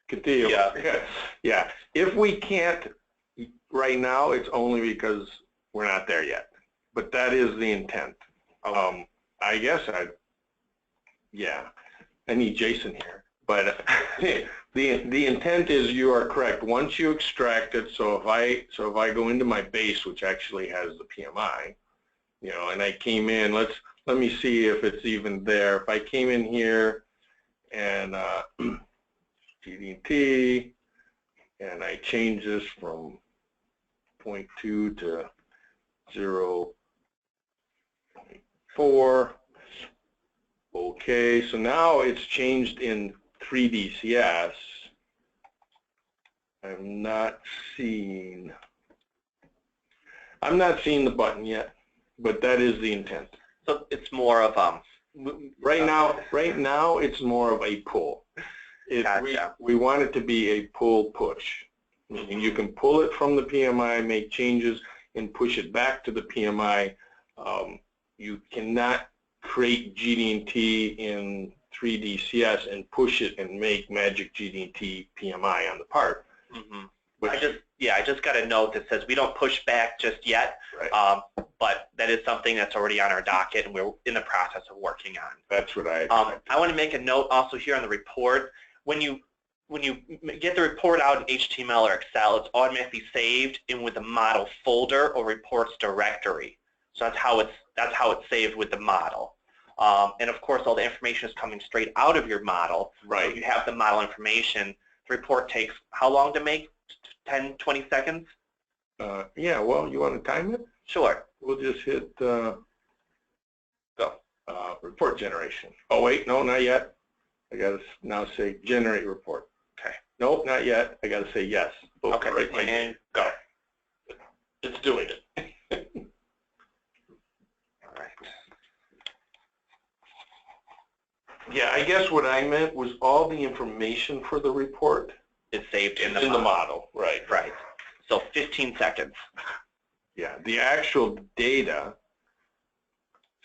CATIA, yeah. If we can't right now, it's only because we're not there yet. But that is the intent. I guess yeah. I need Jason here. But the intent is you are correct. Once you extract it, so if I go into my base, which actually has the PMI, you know, and I came in, let me see if it's even there. If I came in here and GD&T, and I change this from 0.2 to 0.4. Okay, so now it's changed in 3DCS. I'm not seeing the button yet, but that is the intent. So it's more of right now it's more of a pull. Gotcha. We want it to be a pull push. And you can pull it from the PMI, make changes, and push it back to the PMI. You cannot create GD&T in 3DCS and push it and make magic GD&T PMI on the part. But I just got a note that says we don't push back just yet, right. But that is something that's already on our docket and we're in the process of working on. That's what I want to make a note also here on the report. When you get the report out in HTML or Excel, it's automatically saved in with the model folder or reports directory. So that's how it's saved with the model. And of course, all the information is coming straight out of your model. Right. So you have the model information. The report takes how long to make? 10, 20 seconds? Yeah, well, you want to time it? Sure. We'll just hit go. Report generation. Oh, wait, no, not yet. I got to now say generate report. Okay. Nope, not yet. I got to say yes. Okay, right, and go. It's doing it. All right. Yeah, I guess what I meant was all the information for the report is saved in the model. Right. Right. So 15 seconds. Yeah, the actual data,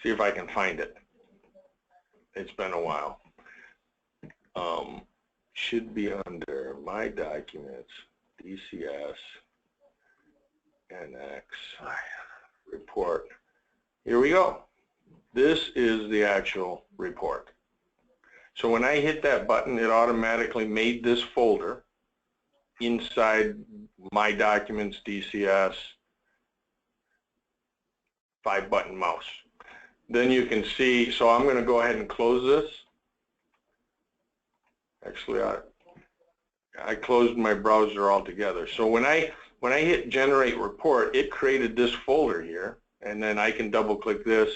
see if I can find it. It's been a while. Should be under My Documents, DCS, NX, Report. Here we go. This is the actual report. So when I hit that button, it automatically made this folder inside My Documents, DCS, 5-button mouse. Then you can see, so I'm going to go ahead and close this. Actually, I closed my browser altogether. So when I hit Generate Report, it created this folder here, and then I can double-click this,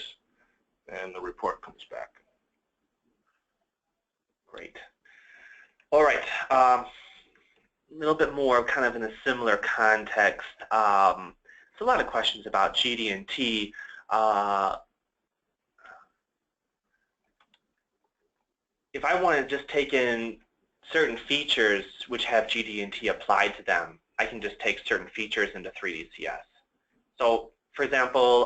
and the report comes back. Great. All right. A little bit more kind of in a similar context. There's a lot of questions about GD&T. If I want to just take in certain features which have GD&T applied to them, I can just take certain features into 3DCS. So, for example,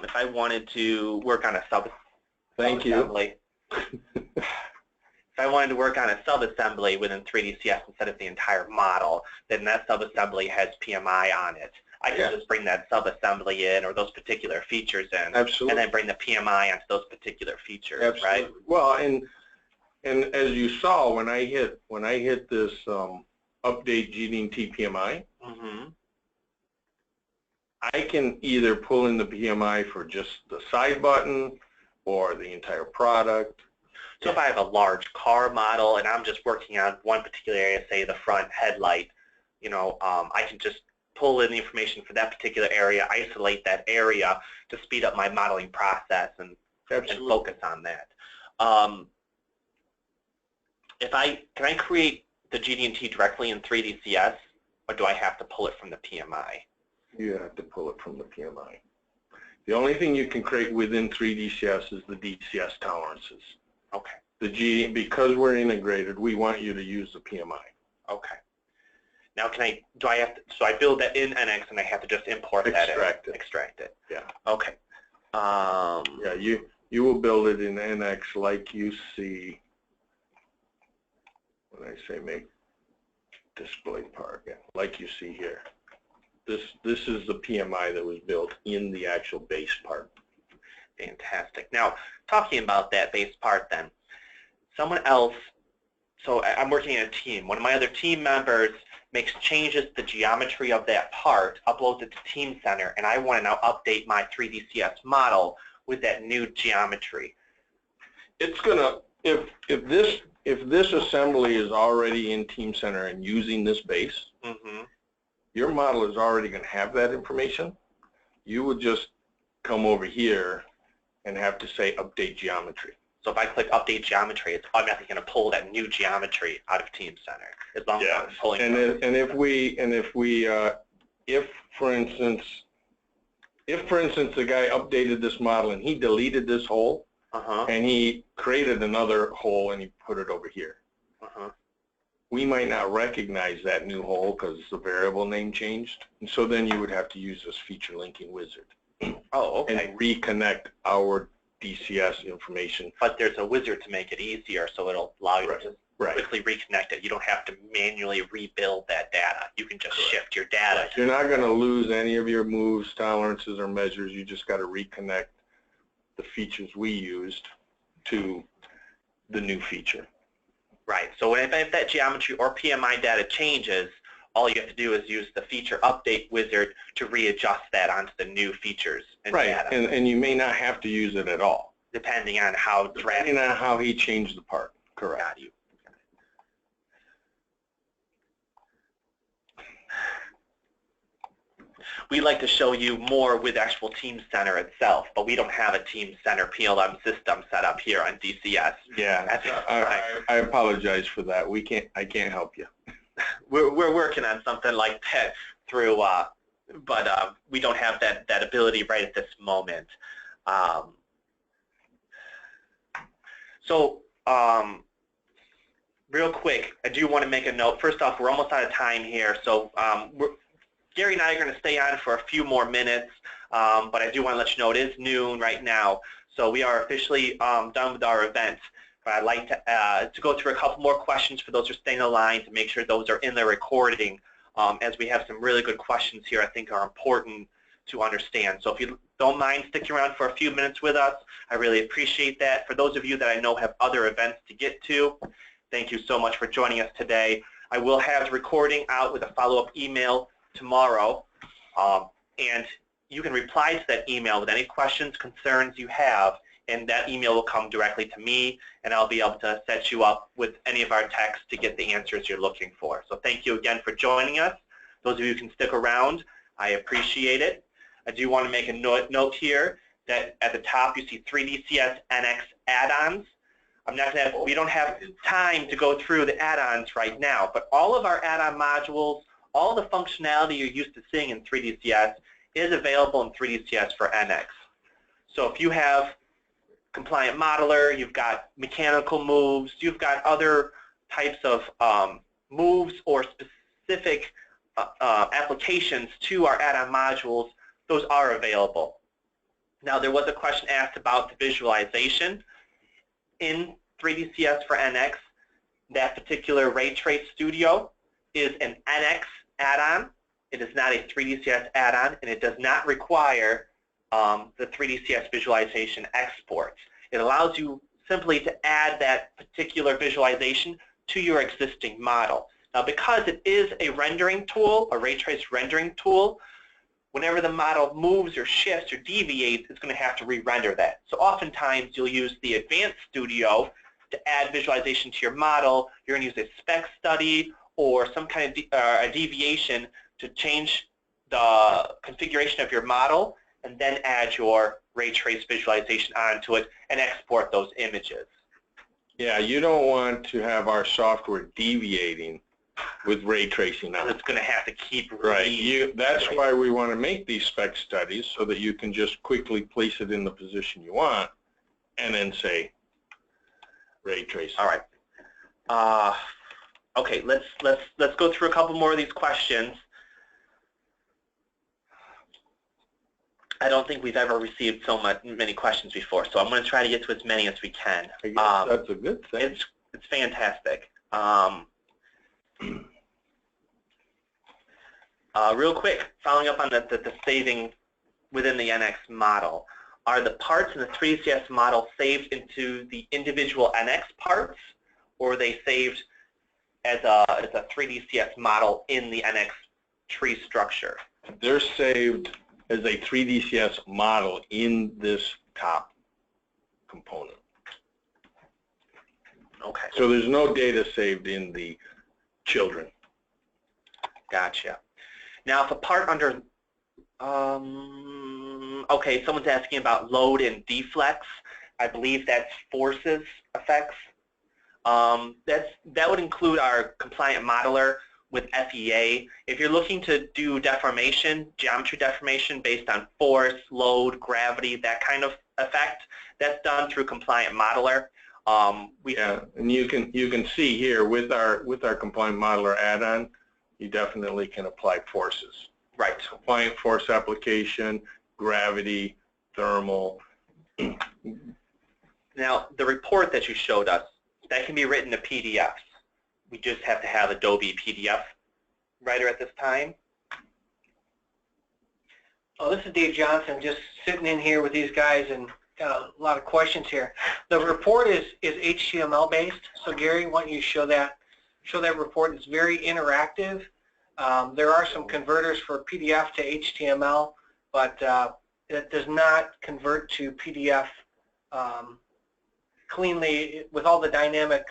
if I wanted to work on a sub-assembly, if I wanted to work on a sub-assembly within 3DCS instead of the entire model, then that sub-assembly has PMI on it. I can just bring that sub-assembly in or those particular features in. Absolutely. And then bring the PMI onto those particular features, Absolutely. right? Well, and as you saw, when I hit this update GD&T PMI, I can either pull in the PMI for just the side button or the entire product. So if I have a large car model and I'm just working on one particular area, say the front headlight, you know, I can just pull in the information for that particular area, isolate that area to speed up my modeling process and focus on that. Can I create the GD&T directly in 3DCS, or do I have to pull it from the PMI? You have to pull it from the PMI. The only thing you can create within 3DCS is the DCS tolerances. Okay. Because we're integrated, we want you to use the PMI. Okay. Now, do I have to, so I build that in NX and I have to just import that in? Extract it. Yeah. Okay. Yeah, you will build it in NX like you see when I say make display part, yeah, like you see here. This is the PMI that was built in the actual base part. Fantastic. Now, talking about that base part then, someone else, so I'm working in a team. One of my other team members makes changes to the geometry of that part, uploads it to Team Center, and I want to now update my 3DCS model with that new geometry. It's gonna, if this assembly is already in Team Center and using this base, your model is already going to have that information. You would just come over here and have to say update geometry. So if I click update geometry, it's automatically going to pull that new geometry out of Team Center, as long as I'm pulling. If for instance the guy updated this model and he deleted this hole and he created another hole and he put it over here, we might not recognize that new hole because the variable name changed, and so then you would have to use this feature linking wizard. Oh, okay. And reconnect our DCS information. But there's a wizard to make it easier, so it'll allow you to quickly reconnect it. You don't have to manually rebuild that data. You can just shift your data. You're not going to lose any of your moves, tolerances, or measures. You just got to reconnect the features we used to the new feature. Right. So if that geometry or PMI data changes, all you have to do is use the feature update wizard to readjust that onto the new features and data. And you may not have to use it at all. Depending on how he changed the part. Correct. Got you. We'd like to show you more with actual Team Center itself, but we don't have a Team Center PLM system set up here on DCS. Yeah, I apologize for that. I can't help you. We're working on something like that through, but we don't have that ability right at this moment. Real quick, I do want to make a note. First off, we're almost out of time here, so Gary and I are going to stay on for a few more minutes, but I do want to let you know it is noon right now, so we are officially done with our event. But I'd like to go through a couple more questions for those who are staying on the line to make sure those are in the recording, as we have some really good questions here I think are important to understand. So if you don't mind sticking around for a few minutes with us, I really appreciate that. For those of you that I know have other events to get to, thank you so much for joining us today. I will have the recording out with a follow-up email tomorrow, and you can reply to that email with any questions, concerns you have, and that email will come directly to me, and I'll be able to set you up with any of our techs to get the answers you're looking for. So thank you again for joining us. Those of you who can stick around, I appreciate it. I do want to make a note here that at the top you see 3DCS NX add-ons. We don't have time to go through the add-ons right now, but all of our add-on modules, all the functionality you're used to seeing in 3DCS is available in 3DCS for NX. So if you have Compliant Modeler, you've got mechanical moves, you've got other types of moves or specific applications to our add-on modules, those are available. Now there was a question asked about the visualization. In 3DCS for NX, that particular Ray Trace Studio is an NX add-on. It is not a 3DCS add-on, and it does not require the 3DCS visualization export. It allows you simply to add that particular visualization to your existing model. Now, because it is a rendering tool, a Ray Trace rendering tool, whenever the model moves or shifts or deviates, it's going to have to re-render that. So oftentimes you'll use the Advanced Studio to add visualization to your model. You're going to use a spec study or some kind of a deviation to change the configuration of your model, and then add your Ray Trace visualization onto it and export those images. Yeah, you don't want to have our software deviating with ray tracing out. It's going to have to keep right. That's why we want to make these spec studies so that you can just quickly place it in the position you want, and then say ray tracing. All right. Okay. Let's go through a couple more of these questions. I don't think we've ever received so many questions before, so I'm going to try to get to as many as we can. I guess that's a good thing. It's fantastic. Real quick, following up on the saving within the NX model, are the parts in the 3DCS model saved into the individual NX parts, or are they saved as a 3DCS model in the NX tree structure? They're saved as a 3DCS model in this top component. Okay. So there's no data saved in the children. Gotcha. Now, if a part under, okay, someone's asking about load and deflex. I believe that's forces effects. That would include our compliant modeler with FEA. If you're looking to do deformation, geometry deformation based on force, load, gravity, that kind of effect, that's done through compliant modeler. Yeah, and you can see here with our compliant modeler add-on, you definitely can apply forces. Right. Compliant force application, gravity, thermal. Now, the report that you showed us, that can be written to PDFs. We just have to have Adobe PDF writer at this time. Oh, this is Dave Johnson, just sitting in here with these guys and got a lot of questions here. The report is HTML based, so Gary, why don't you show that report? It's very interactive. There are some converters for PDF to HTML, but it does not convert to PDF cleanly with all the dynamic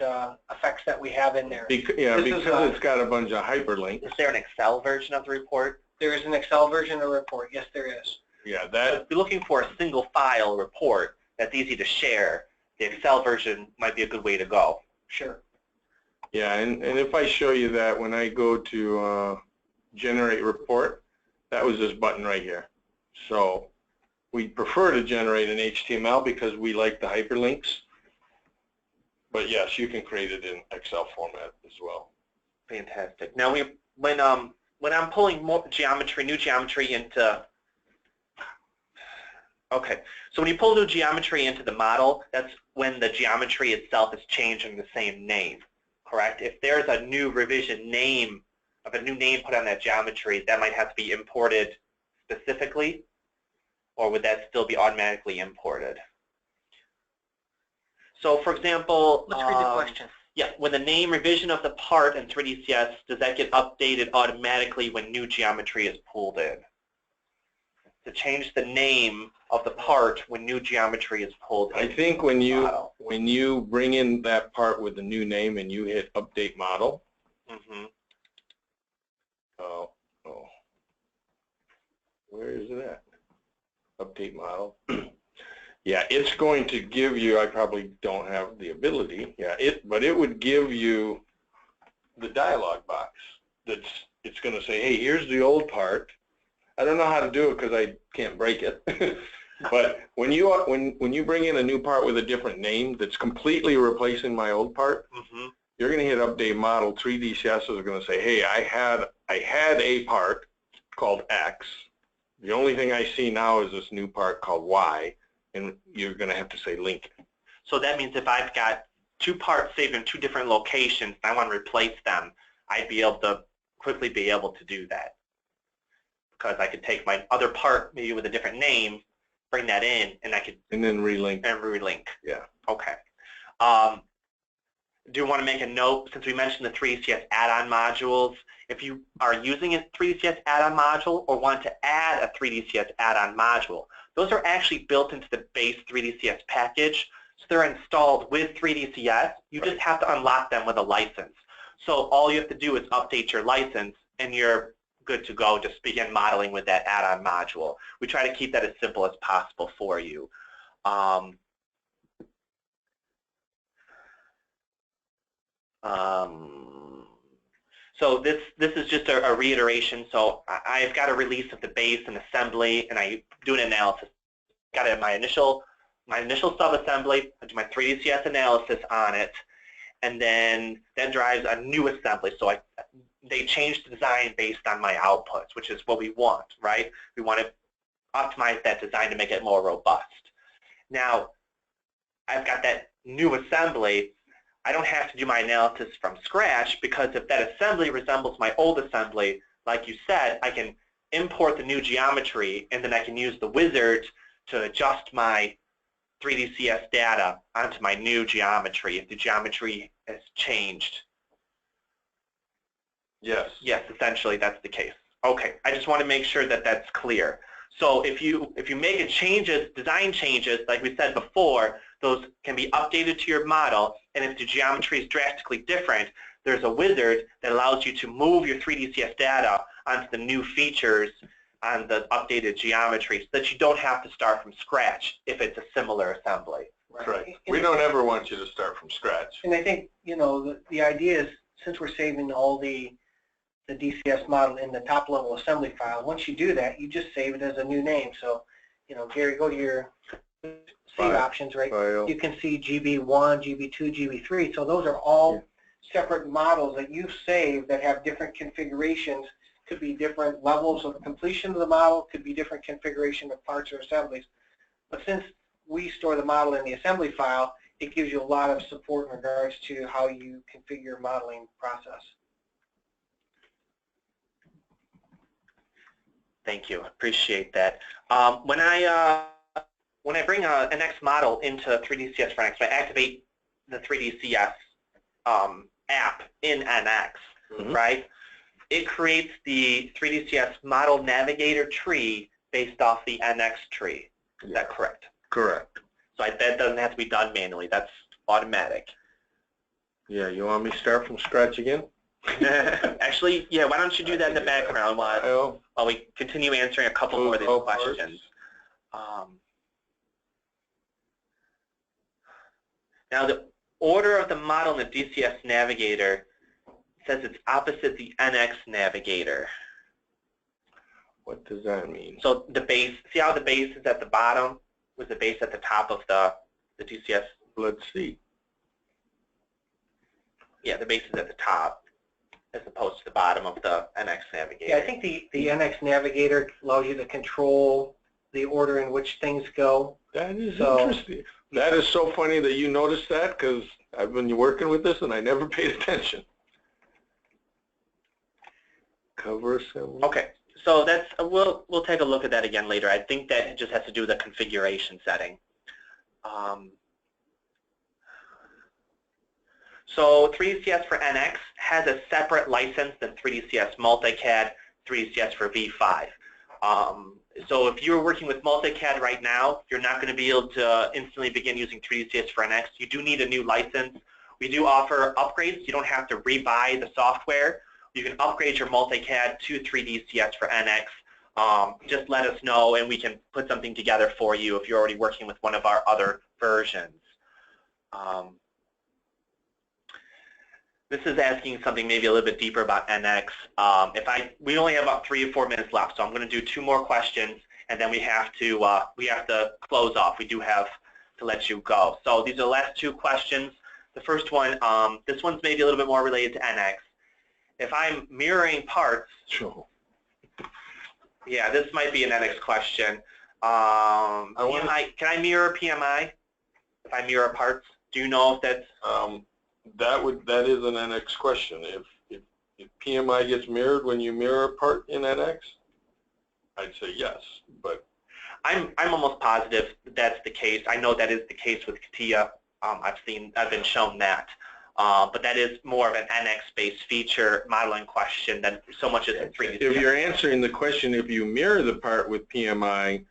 effects that we have in there. Because it's got a bunch of hyperlinks. Is there an Excel version of the report? There is an Excel version of the report. Yes, there is. Yeah, So if you're looking for a single file report that's easy to share, the Excel version might be a good way to go. Sure. Yeah, and if I show you that when I go to generate report, that was this button right here. So we prefer to generate an HTML because we like the hyperlinks. But yes, you can create it in Excel format as well. Fantastic. Now, when I'm pulling more new geometry into, okay, so when you pull new geometry into the model, that's when the geometry itself is changing the same name, correct? If there's a new revision name, of a new name put on that geometry, that might have to be imported specifically, or would that still be automatically imported? So, for example, let's read the question. Yeah, when the name revision of the part in 3DCS, does that get updated automatically when new geometry is pulled in? To change the name of the part when new geometry is pulled in. I think when you bring in that part with the new name and you hit update model. Mm-hmm. Oh, where is it at? Update model. Yeah, it's going to give you, I probably don't have the ability, but it would give you the dialog box. It's going to say, hey, here's the old part. I don't know how to do it because I can't break it. But when you bring in a new part with a different name that's completely replacing my old part, mm-hmm. You're going to hit update model. 3DCS is going to say, hey, I had a part called X. The only thing I see now is this new part called Y, and you're going to have to say link. So that means if I've got two parts saved in two different locations and I want to replace them, I'd be able to quickly be able to do that. Because I could take my other part, maybe with a different name, bring that in, and I could... And then relink. And relink. Yeah. Okay. Do you want to make a note, since we mentioned the 3DCS add-on modules, if you are using a 3DCS add-on module or want to add a 3DCS add-on module, those are actually built into the base 3DCS package. So they're installed with 3DCS. You just have to unlock them with a license. So all you have to do is update your license, and you're good to go. Just begin modeling with that add-on module. We try to keep that as simple as possible for you. So this is just a reiteration. So I've got a release of the base and assembly, and I do an analysis. Got it, my initial sub-assembly. I do my 3DCS analysis on it, and then that drives a new assembly. So they change the design based on my outputs, which is what we want, right? We want to optimize that design to make it more robust. Now, I've got that new assembly. I don't have to do my analysis from scratch, because if that assembly resembles my old assembly, like you said, I can import the new geometry, and then I can use the wizard to adjust my 3DCS data onto my new geometry if the geometry has changed. Yes. Yes, essentially that's the case. Okay, I just want to make sure that that's clear. So if you make design changes, like we said before, those can be updated to your model, and if the geometry is drastically different, there's a wizard that allows you to move your 3DCS data onto the new features on the updated geometry, so that you don't have to start from scratch if it's a similar assembly. Right. We don't ever want you to start from scratch. And I think, you know, the idea is, since we're saving all the DCS model in the top level assembly file, once you do that, you just save it as a new name. So, you know, Gary, go to your save options, right? File. You can see GB1, GB2, GB3. So those are all separate models that you've saved that have different configurations. Could be different levels of completion of the model, could be different configuration of parts or assemblies. But since we store the model in the assembly file, it gives you a lot of support in regards to how you configure your modeling process. Thank you. Appreciate that. When I bring an NX model into 3DCS for NX, I activate the 3DCS app in NX, right? It creates the 3DCS model navigator tree based off the NX tree. Is that correct? Correct. So that doesn't have to be done manually. That's automatic. Yeah, you want me to start from scratch again? Actually, yeah, why don't you do that in the background while we continue answering a couple more of these questions. Now, the order of the model in the DCS Navigator says it's opposite the NX Navigator. What does that mean? So the base, see how the base is at the bottom? Was the base at the top of the DCS? Let's see. Yeah, the base is at the top as opposed to the bottom of the NX Navigator. Yeah, I think the NX Navigator allows you to control the order in which things go. That is interesting. That is so funny that you noticed that, because I've been working with this and I never paid attention. Cover assembly. Okay, so that's we'll take a look at that again later. I think that just has to do with the configuration setting. So 3DCS for NX has a separate license than 3DCS Multi-CAD, 3DCS for V5. So if you're working with Multi-CAD right now, you're not going to be able to instantly begin using 3DCS for NX. You do need a new license. We do offer upgrades. You don't have to rebuy the software. You can upgrade your Multi-CAD to 3DCS for NX. Just let us know and we can put something together for you if you're already working with one of our other versions. This is asking something maybe a little bit deeper about NX. We only have about 3 or 4 minutes left, so I'm going to do 2 more questions, and then we have to close off. We do have to let you go. So these are the last 2 questions. The first one, this one's maybe a little bit more related to NX. If I'm mirroring parts, Sure. Yeah, this might be an NX question. Can I mirror PMI if I mirror parts? Do you know if that's? That is an NX question. If PMI gets mirrored when you mirror a part in NX, I'd say yes, but I'm almost positive that's the case. I know that is the case with CATIA. I've been shown that, but that is more of an NX-based feature modeling question than so much as a 3D. If you're answering the question, if you mirror the part with PMI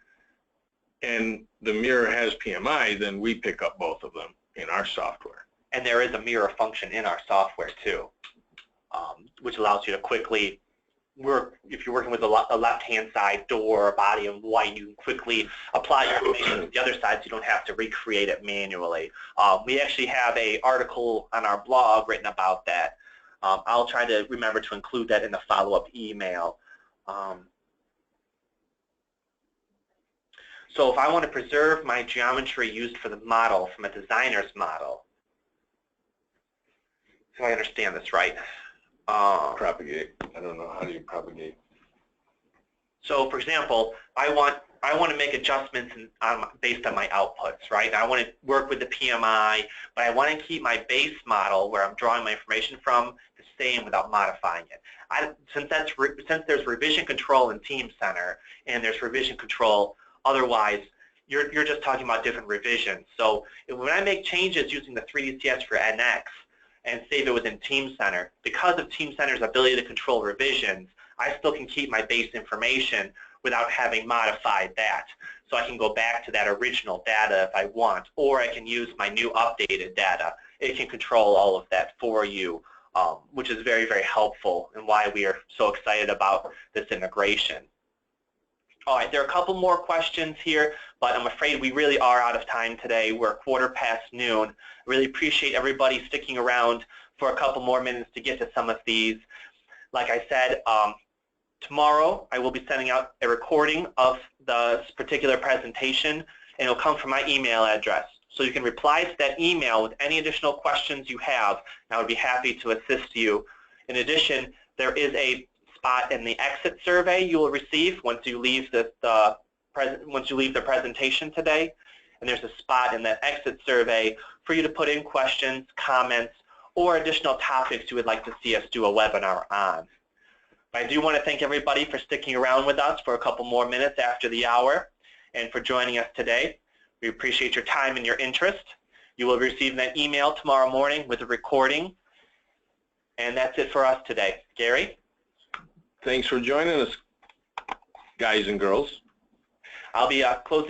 and the mirror has PMI, then we pick up both of them in our software. And there is a mirror function in our software too, which allows you to quickly if you're working with a left-hand side door or body in white, you can quickly apply your information to the other side so you don't have to recreate it manually. We actually have an article on our blog written about that. I'll try to remember to include that in the follow-up email. So if I want to preserve my geometry used for the model from a designer's model, so I understand this right. Propagate. I don't know. How do you propagate? So for example, I want to make adjustments based on my outputs, right? I want to work with the PMI, but I want to keep my base model where I'm drawing my information from the same without modifying it. Since there's revision control in Team Center and there's revision control otherwise, you're just talking about different revisions. So when I make changes using the 3DCS for NX and save it within Team Center, because of Team Center's ability to control revisions, I still can keep my base information without having modified that. So I can go back to that original data if I want, or I can use my new updated data. It can control all of that for you, which is very, very helpful and why we are so excited about this integration. All right, there are a couple more questions here, but I'm afraid we really are out of time today. We're 1/4 noon. I really appreciate everybody sticking around for a couple more minutes to get to some of these. Like I said, tomorrow I will be sending out a recording of this particular presentation, and it'll come from my email address. So you can reply to that email with any additional questions you have, and I would be happy to assist you. In addition, there is a spot in the exit survey you will receive once you leave the presentation today, and there's a spot in that exit survey for you to put in questions, comments, or additional topics you would like to see us do a webinar on. I do want to thank everybody for sticking around with us for a couple more minutes after the hour and for joining us today. We appreciate your time and your interest. You will receive that email tomorrow morning with a recording, and that's it for us today. Gary? Thanks for joining us, guys and girls. I'll be closing